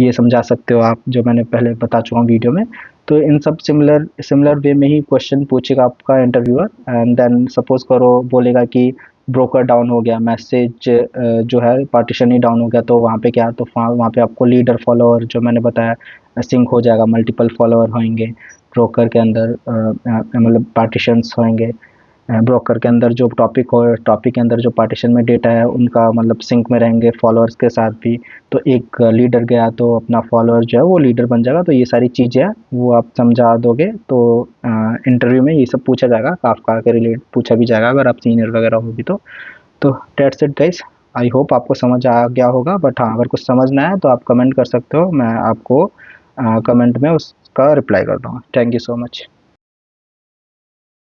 ये समझा सकते हो आप जो मैंने पहले बता चुका हूँ वीडियो में। तो इन सब सिमिलर सिमिलर वे में ही क्वेश्चन पूछेगा आपका इंटरव्यूअर एंड देन सपोज करो बोलेगा कि ब्रोकर डाउन हो गया, मैसेज जो है पार्टीशन ही डाउन हो गया, तो वहाँ पे क्या, तो वहाँ पे आपको लीडर फॉलोअर जो मैंने बताया सिंक हो जाएगा, मल्टीपल फॉलोअर होंगे ब्रोकर के अंदर, मतलब पार्टीशंस होंगे ब्रोकर के अंदर, जो टॉपिक हो टॉपिक के अंदर जो पार्टीशन में डेटा है उनका मतलब सिंक में रहेंगे फॉलोअर्स के साथ भी। तो एक लीडर गया तो अपना फॉलोअर जो है वो लीडर बन जाएगा। तो ये सारी चीज़ें हैं वो आप समझा दोगे तो इंटरव्यू में ये सब पूछा जाएगा, काफका के रिलेटेड पूछा भी जाएगा अगर आप सीनियर वगैरह हो भी तो that's it guys. I hope आपको समझ आ गया होगा, बट हाँ अगर कुछ समझ ना आए तो आप कमेंट कर सकते हो, मैं आपको कमेंट में उसका रिप्लाई कर दूँगा। Thank you so much.